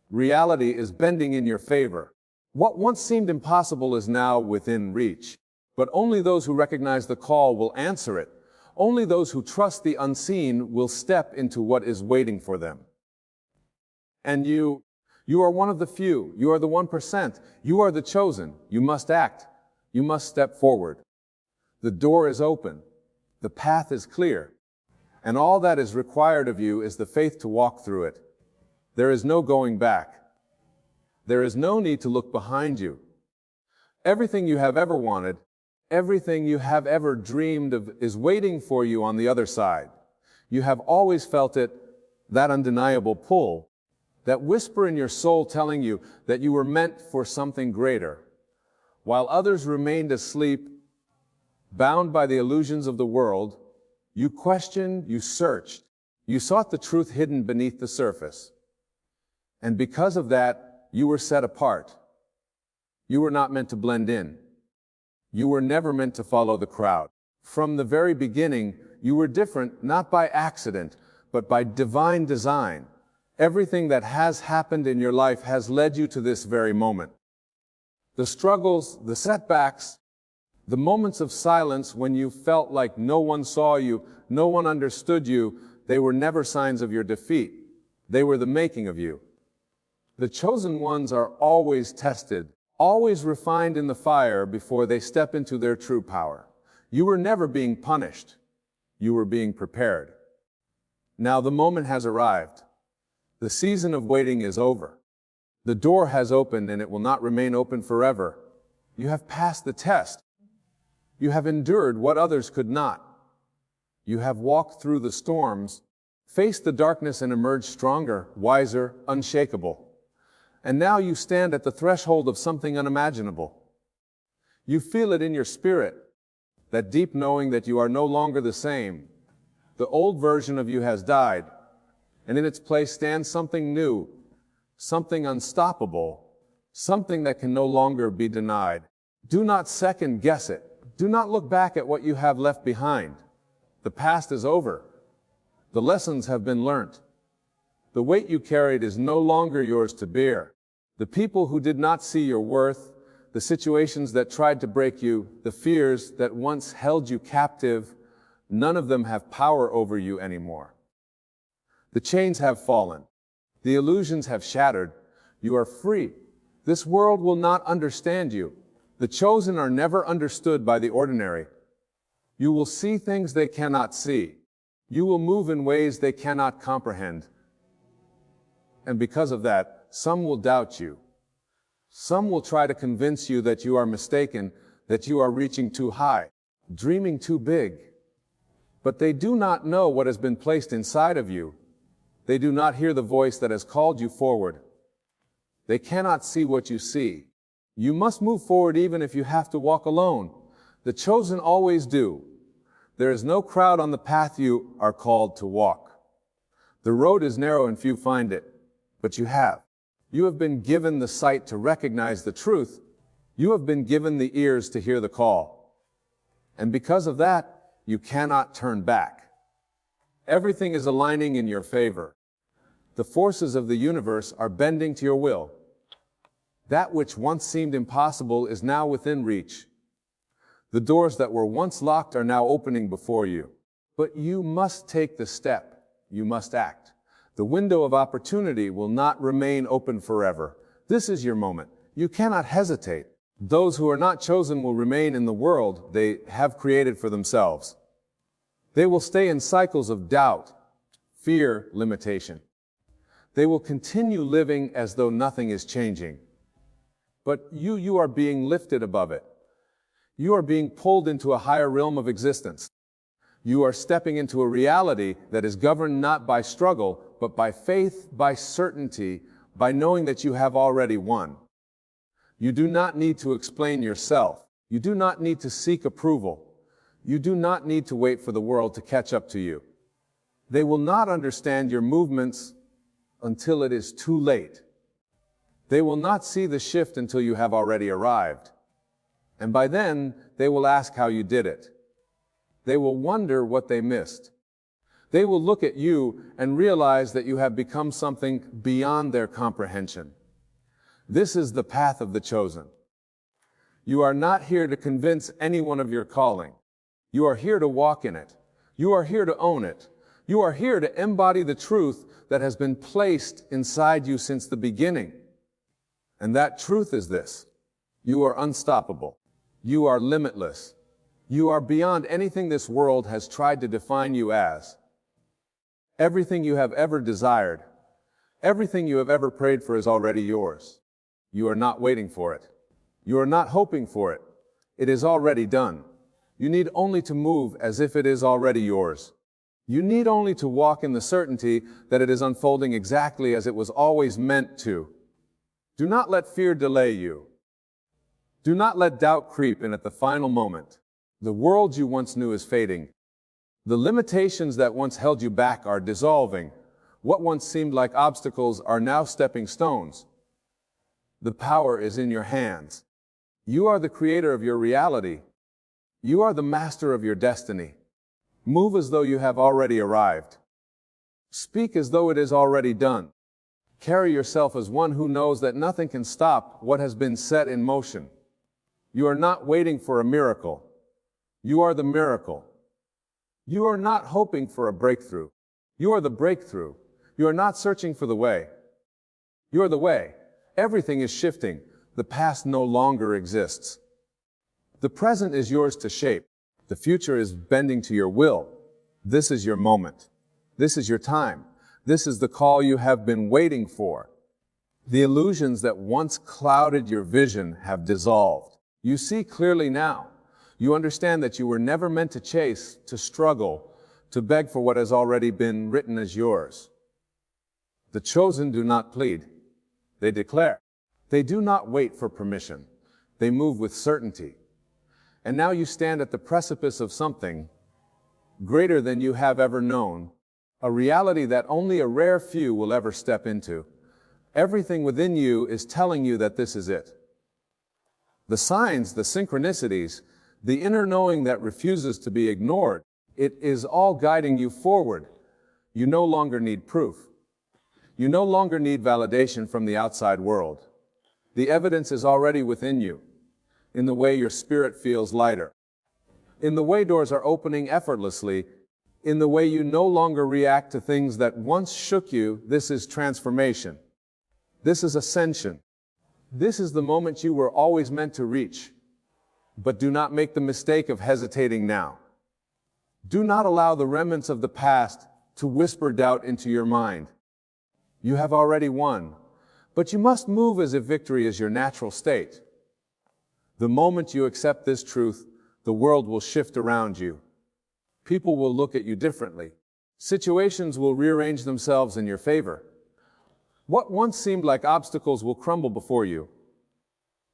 Reality is bending in your favor. What once seemed impossible is now within reach. But only those who recognize the call will answer it. Only those who trust the unseen will step into what is waiting for them. And you are one of the few. You are the 1%. You are the chosen. You must act. You must step forward. The door is open. The path is clear. And all that is required of you is the faith to walk through it. There is no going back. There is no need to look behind you. Everything you have ever wanted, everything you have ever dreamed of is waiting for you on the other side. You have always felt it, that undeniable pull, that whisper in your soul telling you that you were meant for something greater. While others remained asleep, bound by the illusions of the world, you questioned, you searched, you sought the truth hidden beneath the surface. And because of that, you were set apart. You were not meant to blend in. You were never meant to follow the crowd. From the very beginning, you were different, not by accident, but by divine design. Everything that has happened in your life has led you to this very moment. The struggles, the setbacks, the moments of silence when you felt like no one saw you, no one understood you, they were never signs of your defeat. They were the making of you. The chosen ones are always tested, always refined in the fire before they step into their true power. You were never being punished. You were being prepared. Now the moment has arrived. The season of waiting is over. The door has opened and it will not remain open forever. You have passed the test. You have endured what others could not. You have walked through the storms, faced the darkness and emerged stronger, wiser, unshakable. And now you stand at the threshold of something unimaginable. You feel it in your spirit, that deep knowing that you are no longer the same. The old version of you has died, and in its place stands something new, something unstoppable, something that can no longer be denied. Do not second guess it. Do not look back at what you have left behind. The past is over. The lessons have been learnt. The weight you carried is no longer yours to bear. The people who did not see your worth, the situations that tried to break you, the fears that once held you captive, None of them have power over you anymore. The chains have fallen. The illusions have shattered. You are free. This world will not understand you. The chosen are never understood by the ordinary. You will see things they cannot see. You will move in ways they cannot comprehend. And because of that, some will doubt you. Some will try to convince you that you are mistaken, that you are reaching too high, dreaming too big. But they do not know what has been placed inside of you. They do not hear the voice that has called you forward. They cannot see what you see. You must move forward even if you have to walk alone. The chosen always do. There is no crowd on the path you are called to walk. The road is narrow and few find it, but you have. You have been given the sight to recognize the truth. You have been given the ears to hear the call. And because of that, you cannot turn back. Everything is aligning in your favor. The forces of the universe are bending to your will. That which once seemed impossible is now within reach. The doors that were once locked are now opening before you. But you must take the step. You must act. The window of opportunity will not remain open forever. This is your moment. You cannot hesitate. Those who are not chosen will remain in the world they have created for themselves. They will stay in cycles of doubt, fear, limitation. They will continue living as though nothing is changing. But you are being lifted above it. You are being pulled into a higher realm of existence. You are stepping into a reality that is governed not by struggle, but by faith, by certainty, by knowing that you have already won. You do not need to explain yourself. You do not need to seek approval. You do not need to wait for the world to catch up to you. They will not understand your movements until it is too late. They will not see the shift until you have already arrived. And by then, they will ask how you did it. They will wonder what they missed. They will look at you and realize that you have become something beyond their comprehension. This is the path of the chosen. You are not here to convince anyone of your calling. You are here to walk in it. You are here to own it. You are here to embody the truth that has been placed inside you since the beginning. And that truth is this: you are unstoppable. You are limitless. You are beyond anything this world has tried to define you as. Everything you have ever desired, everything you have ever prayed for is already yours. You are not waiting for it. You are not hoping for it. It is already done. You need only to move as if it is already yours. You need only to walk in the certainty that it is unfolding exactly as it was always meant to. Do not let fear delay you. Do not let doubt creep in at the final moment. The world you once knew is fading. The limitations that once held you back are dissolving. What once seemed like obstacles are now stepping stones. The power is in your hands. You are the creator of your reality. You are the master of your destiny. Move as though you have already arrived. Speak as though it is already done. Carry yourself as one who knows that nothing can stop what has been set in motion. You are not waiting for a miracle. You are the miracle. You are not hoping for a breakthrough. You are the breakthrough. You are not searching for the way. You are the way. Everything is shifting. The past no longer exists. The present is yours to shape. The future is bending to your will. This is your moment. This is your time. This is the call you have been waiting for. The illusions that once clouded your vision have dissolved. You see clearly now. You understand that you were never meant to chase, to struggle, to beg for what has already been written as yours. The chosen do not plead. They declare. They do not wait for permission. They move with certainty. And now you stand at the precipice of something greater than you have ever known, a reality that only a rare few will ever step into. Everything within you is telling you that this is it. The signs, the synchronicities, the inner knowing that refuses to be ignored, it is all guiding you forward. You no longer need proof. You no longer need validation from the outside world. The evidence is already within you, in the way your spirit feels lighter. in the way doors are opening effortlessly, in the way you no longer react to things that once shook you. This is transformation. This is ascension. This is the moment you were always meant to reach. But do not make the mistake of hesitating now. Do not allow the remnants of the past to whisper doubt into your mind. You have already won, but you must move as if victory is your natural state. The moment you accept this truth, the world will shift around you. People will look at you differently. Situations will rearrange themselves in your favor. What once seemed like obstacles will crumble before you.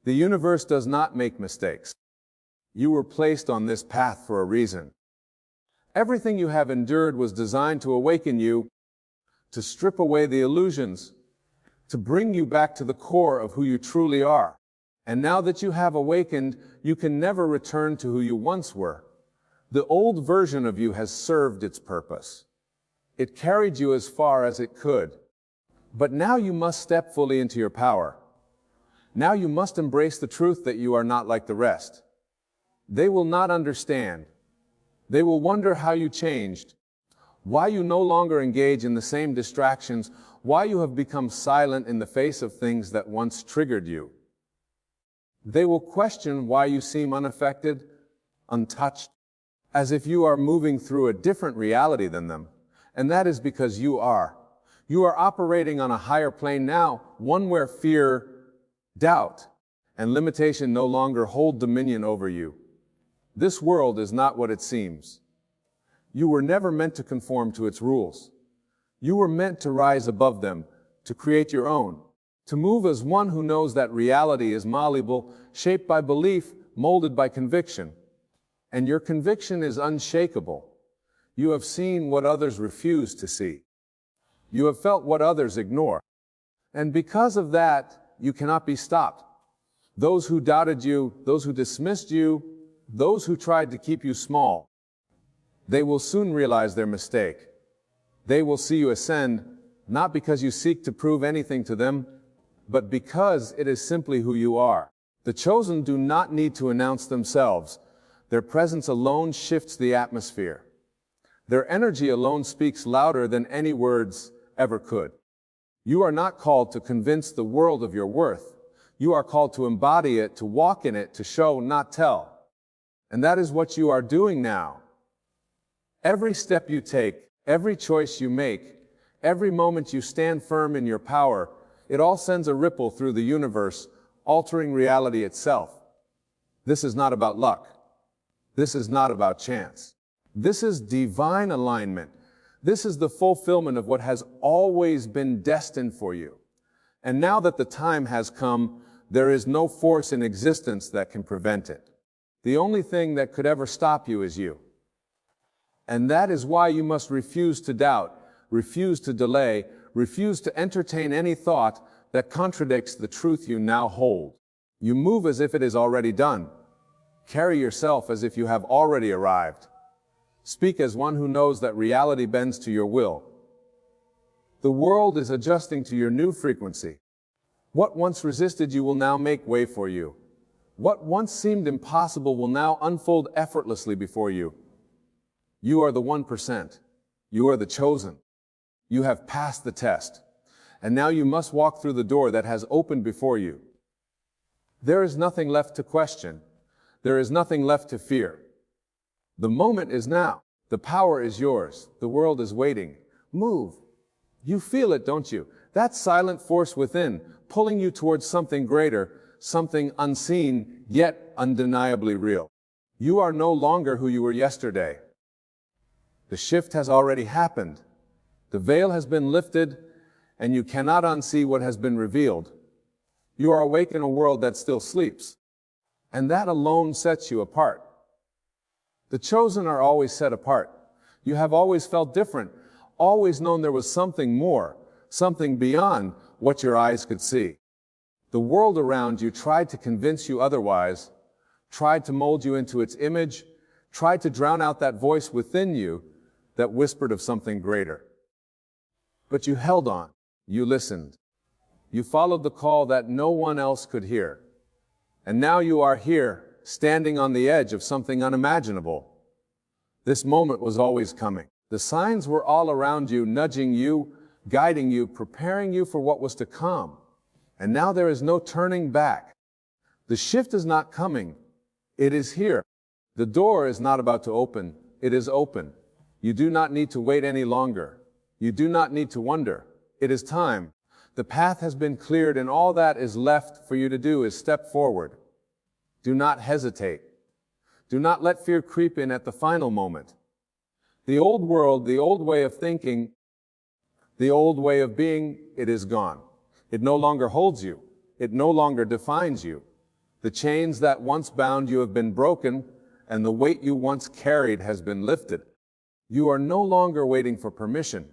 The universe does not make mistakes. You were placed on this path for a reason. Everything you have endured was designed to awaken you, to strip away the illusions, to bring you back to the core of who you truly are. And now that you have awakened, you can never return to who you once were. The old version of you has served its purpose. It carried you as far as it could. But now you must step fully into your power. Now you must embrace the truth that you are not like the rest. They will not understand. They will wonder how you changed, why you no longer engage in the same distractions, why you have become silent in the face of things that once triggered you. They will question why you seem unaffected, untouched, as if you are moving through a different reality than them. And that is because you are. You are operating on a higher plane now, one where fear, doubt, and limitation no longer hold dominion over you. This world is not what it seems. You were never meant to conform to its rules. You were meant to rise above them, to create your own, to move as one who knows that reality is malleable, shaped by belief, molded by conviction. And your conviction is unshakable. You have seen what others refuse to see. You have felt what others ignore. And because of that, you cannot be stopped. Those who doubted you, those who dismissed you, those who tried to keep you small, they will soon realize their mistake. They will see you ascend, not because you seek to prove anything to them, but because it is simply who you are. The chosen do not need to announce themselves. Their presence alone shifts the atmosphere. Their energy alone speaks louder than any words ever could. You are not called to convince the world of your worth. You are called to embody it, to walk in it, to show, not tell. And that is what you are doing now. Every step you take, every choice you make, every moment you stand firm in your power, it all sends a ripple through the universe, altering reality itself. This is not about luck. This is not about chance. This is divine alignment. This is the fulfillment of what has always been destined for you. And now that the time has come, there is no force in existence that can prevent it. The only thing that could ever stop you is you. And that is why you must refuse to doubt, refuse to delay, refuse to entertain any thought that contradicts the truth you now hold. You move as if it is already done. Carry yourself as if you have already arrived. Speak as one who knows that reality bends to your will. The world is adjusting to your new frequency. What once resisted you will now make way for you. What once seemed impossible will now unfold effortlessly before you. You are the 1%. You are the chosen. You have passed the test. And now you must walk through the door that has opened before you. There is nothing left to question. There is nothing left to fear. The moment is now. The power is yours. The world is waiting. Move. You feel it, don't you? That silent force within, pulling you towards something greater, something unseen, yet undeniably real. You are no longer who you were yesterday. The shift has already happened. The veil has been lifted, and you cannot unsee what has been revealed. You are awake in a world that still sleeps, and that alone sets you apart. The chosen are always set apart. You have always felt different, always known there was something more, something beyond what your eyes could see. The world around you tried to convince you otherwise, tried to mold you into its image, tried to drown out that voice within you that whispered of something greater. But you held on. You listened. You followed the call that no one else could hear. And now you are here, standing on the edge of something unimaginable. This moment was always coming. The signs were all around you, nudging you, guiding you, preparing you for what was to come. And now there is no turning back. The shift is not coming. It is here. The door is not about to open. It is open. You do not need to wait any longer. You do not need to wonder. It is time. The path has been cleared, and all that is left for you to do is step forward. Do not hesitate. Do not let fear creep in at the final moment. The old world, the old way of thinking, the old way of being, it is gone. It no longer holds you. It no longer defines you. The chains that once bound you have been broken, and the weight you once carried has been lifted. You are no longer waiting for permission.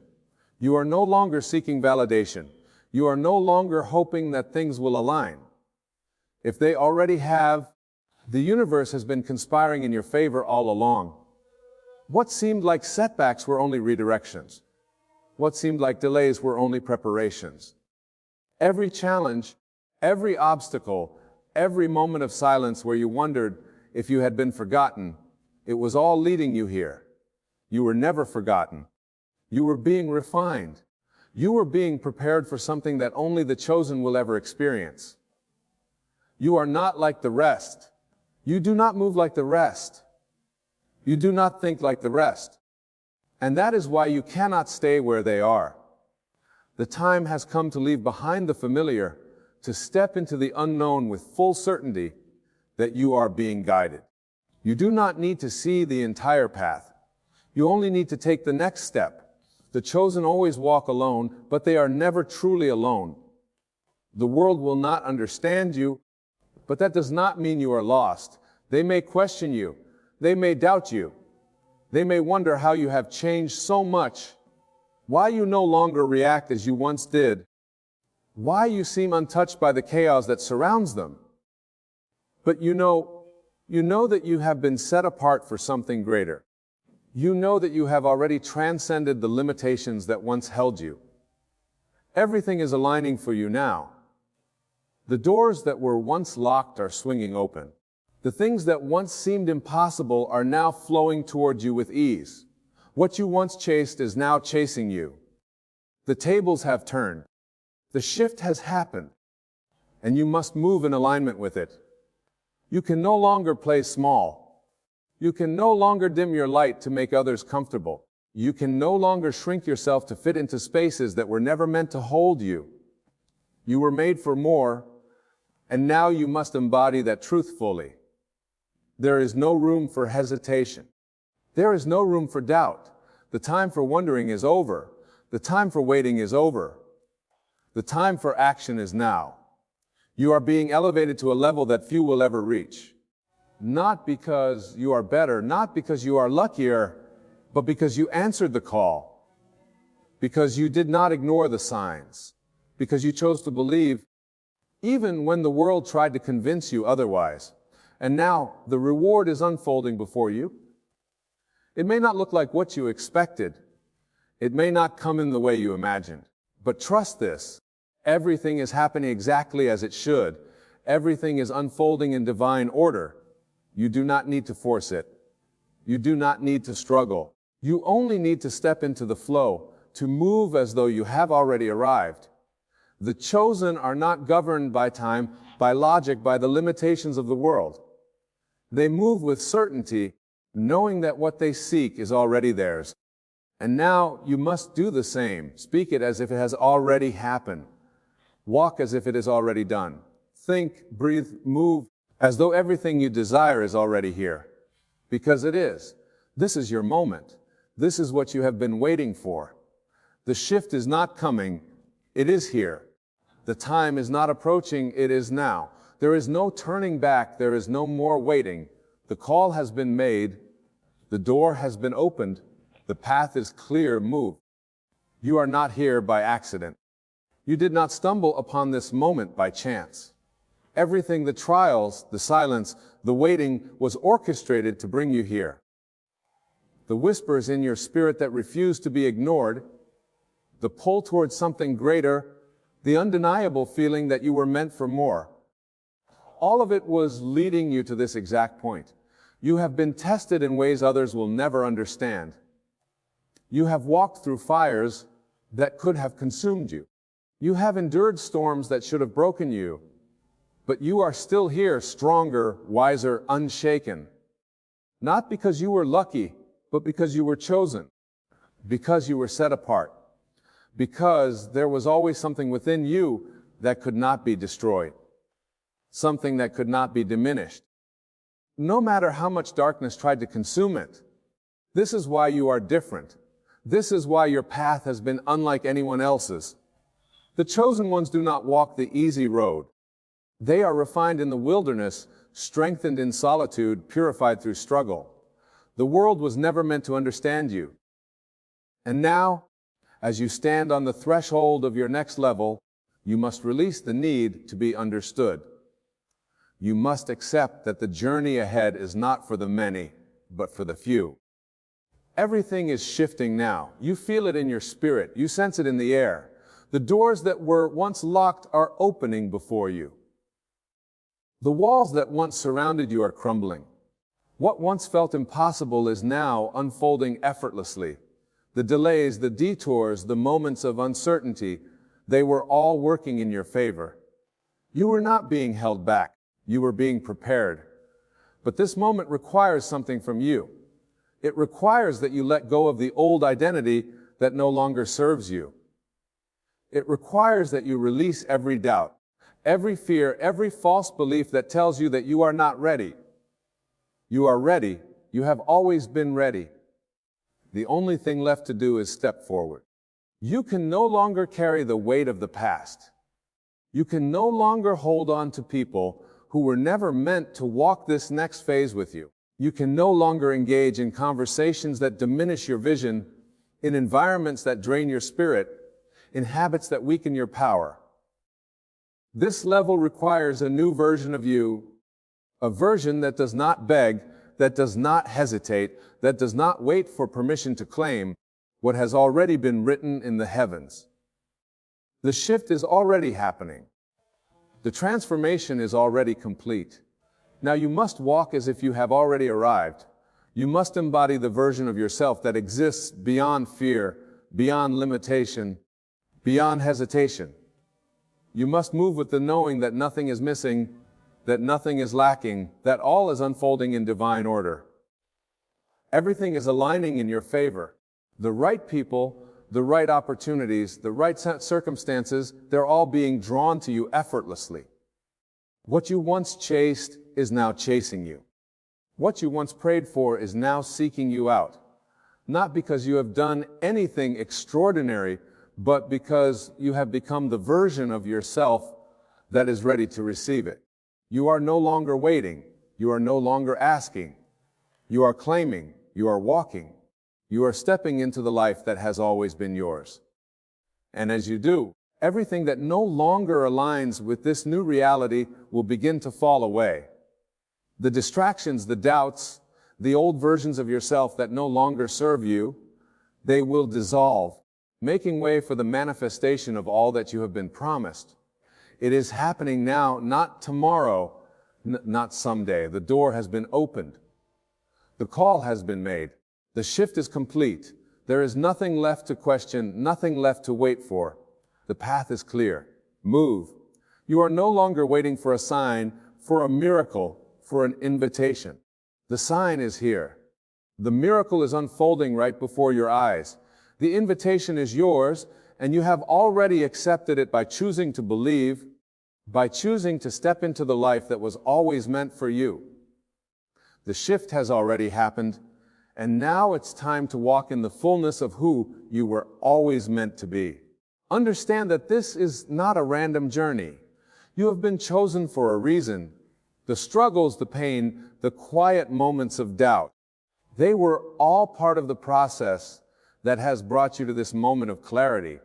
You are no longer seeking validation. You are no longer hoping that things will align. If they already have, the universe has been conspiring in your favor all along. What seemed like setbacks were only redirections. What seemed like delays were only preparations. Every challenge, every obstacle, every moment of silence where you wondered if you had been forgotten, it was all leading you here. You were never forgotten. You were being refined. You were being prepared for something that only the chosen will ever experience. You are not like the rest. You do not move like the rest. You do not think like the rest. And that is why you cannot stay where they are. The time has come to leave behind the familiar, to step into the unknown with full certainty that you are being guided. You do not need to see the entire path. You only need to take the next step. The chosen always walk alone, but they are never truly alone. The world will not understand you, but that does not mean you are lost. They may question you. They may doubt you. They may wonder how you have changed so much, why you no longer react as you once did, why you seem untouched by the chaos that surrounds them. But you know that you have been set apart for something greater. You know that you have already transcended the limitations that once held you. Everything is aligning for you now. The doors that were once locked are swinging open. The things that once seemed impossible are now flowing towards you with ease. What you once chased is now chasing you. The tables have turned. The shift has happened, and you must move in alignment with it. You can no longer play small. You can no longer dim your light to make others comfortable. You can no longer shrink yourself to fit into spaces that were never meant to hold you. You were made for more, and now you must embody that truth fully. There is no room for hesitation. There is no room for doubt. The time for wondering is over. The time for waiting is over. The time for action is now. You are being elevated to a level that few will ever reach. Not because you are better, not because you are luckier, but because you answered the call. Because you did not ignore the signs. Because you chose to believe, even when the world tried to convince you otherwise. And now, the reward is unfolding before you. It may not look like what you expected. It may not come in the way you imagined. But trust this. Everything is happening exactly as it should. Everything is unfolding in divine order. You do not need to force it. You do not need to struggle. You only need to step into the flow, to move as though you have already arrived. The chosen are not governed by time, by logic, by the limitations of the world. They move with certainty, knowing that what they seek is already theirs. And now you must do the same. Speak it as if it has already happened. Walk as if it is already done. Think, breathe, move, as though everything you desire is already here. Because it is. This is your moment. This is what you have been waiting for. The shift is not coming. It is here. The time is not approaching. It is now. There is no turning back. There is no more waiting. The call has been made. The door has been opened. The path is clear. Move. You are not here by accident. You did not stumble upon this moment by chance. Everything, the trials, the silence, the waiting, was orchestrated to bring you here. The whispers in your spirit that refuse to be ignored, the pull towards something greater, the undeniable feeling that you were meant for more. All of it was leading you to this exact point. You have been tested in ways others will never understand. You have walked through fires that could have consumed you. You have endured storms that should have broken you, but you are still here, stronger, wiser, unshaken. Not because you were lucky, but because you were chosen, because you were set apart, because there was always something within you that could not be destroyed, something that could not be diminished. No matter how much darkness tried to consume it, this is why you are different. This is why your path has been unlike anyone else's. The chosen ones do not walk the easy road. They are refined in the wilderness, strengthened in solitude, purified through struggle. The world was never meant to understand you. And now, as you stand on the threshold of your next level, you must release the need to be understood. You must accept that the journey ahead is not for the many, but for the few. Everything is shifting now. You feel it in your spirit. You sense it in the air. The doors that were once locked are opening before you. The walls that once surrounded you are crumbling. What once felt impossible is now unfolding effortlessly. The delays, the detours, the moments of uncertainty, they were all working in your favor. You were not being held back. You were being prepared. But this moment requires something from you. It requires that you let go of the old identity that no longer serves you. It requires that you release every doubt, every fear, every false belief that tells you that you are not ready. You are ready. You have always been ready. The only thing left to do is step forward. You can no longer carry the weight of the past. You can no longer hold on to people who were never meant to walk this next phase with you. You can no longer engage in conversations that diminish your vision, in environments that drain your spirit, in habits that weaken your power. This level requires a new version of you, a version that does not beg, that does not hesitate, that does not wait for permission to claim what has already been written in the heavens. The shift is already happening. The transformation is already complete. Now you must walk as if you have already arrived. You must embody the version of yourself that exists beyond fear, beyond limitation, beyond hesitation. You must move with the knowing that nothing is missing, that nothing is lacking, that all is unfolding in divine order. Everything is aligning in your favor. The right people, the right opportunities, the right circumstances, they're all being drawn to you effortlessly. What you once chased is now chasing you. What you once prayed for is now seeking you out. Not because you have done anything extraordinary, but because you have become the version of yourself that is ready to receive it. You are no longer waiting. You are no longer asking. You are claiming. You are walking. You are stepping into the life that has always been yours. And as you do, everything that no longer aligns with this new reality will begin to fall away. The distractions, the doubts, the old versions of yourself that no longer serve you, they will dissolve, making way for the manifestation of all that you have been promised. It is happening now, not tomorrow, not someday. The door has been opened. The call has been made. The shift is complete. There is nothing left to question, nothing left to wait for. The path is clear. Move. You are no longer waiting for a sign, for a miracle, for an invitation. The sign is here. The miracle is unfolding right before your eyes. The invitation is yours, and you have already accepted it by choosing to believe, by choosing to step into the life that was always meant for you. The shift has already happened, and now it's time to walk in the fullness of who you were always meant to be. Understand that this is not a random journey. You have been chosen for a reason. The struggles, the pain, the quiet moments of doubt, they were all part of the process that has brought you to this moment of clarity.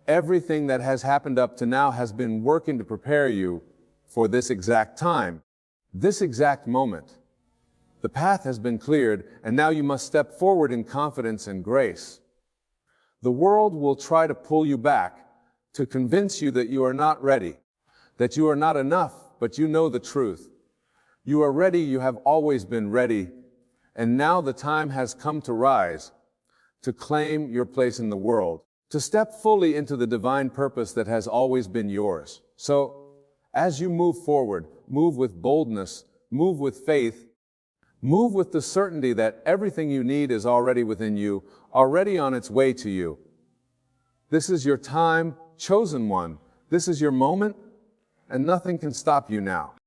Everything that has happened up to now has been working to prepare you for this exact time, this exact moment. The path has been cleared, and now you must step forward in confidence and grace. The world will try to pull you back, to convince you that you are not ready, that you are not enough, but you know the truth. You are ready, you have always been ready, and now the time has come to rise, to claim your place in the world, to step fully into the divine purpose that has always been yours. So, as you move forward, move with boldness, move with faith, move with the certainty that everything you need is already within you, already on its way to you. This is your time, chosen one. This is your moment, and nothing can stop you now.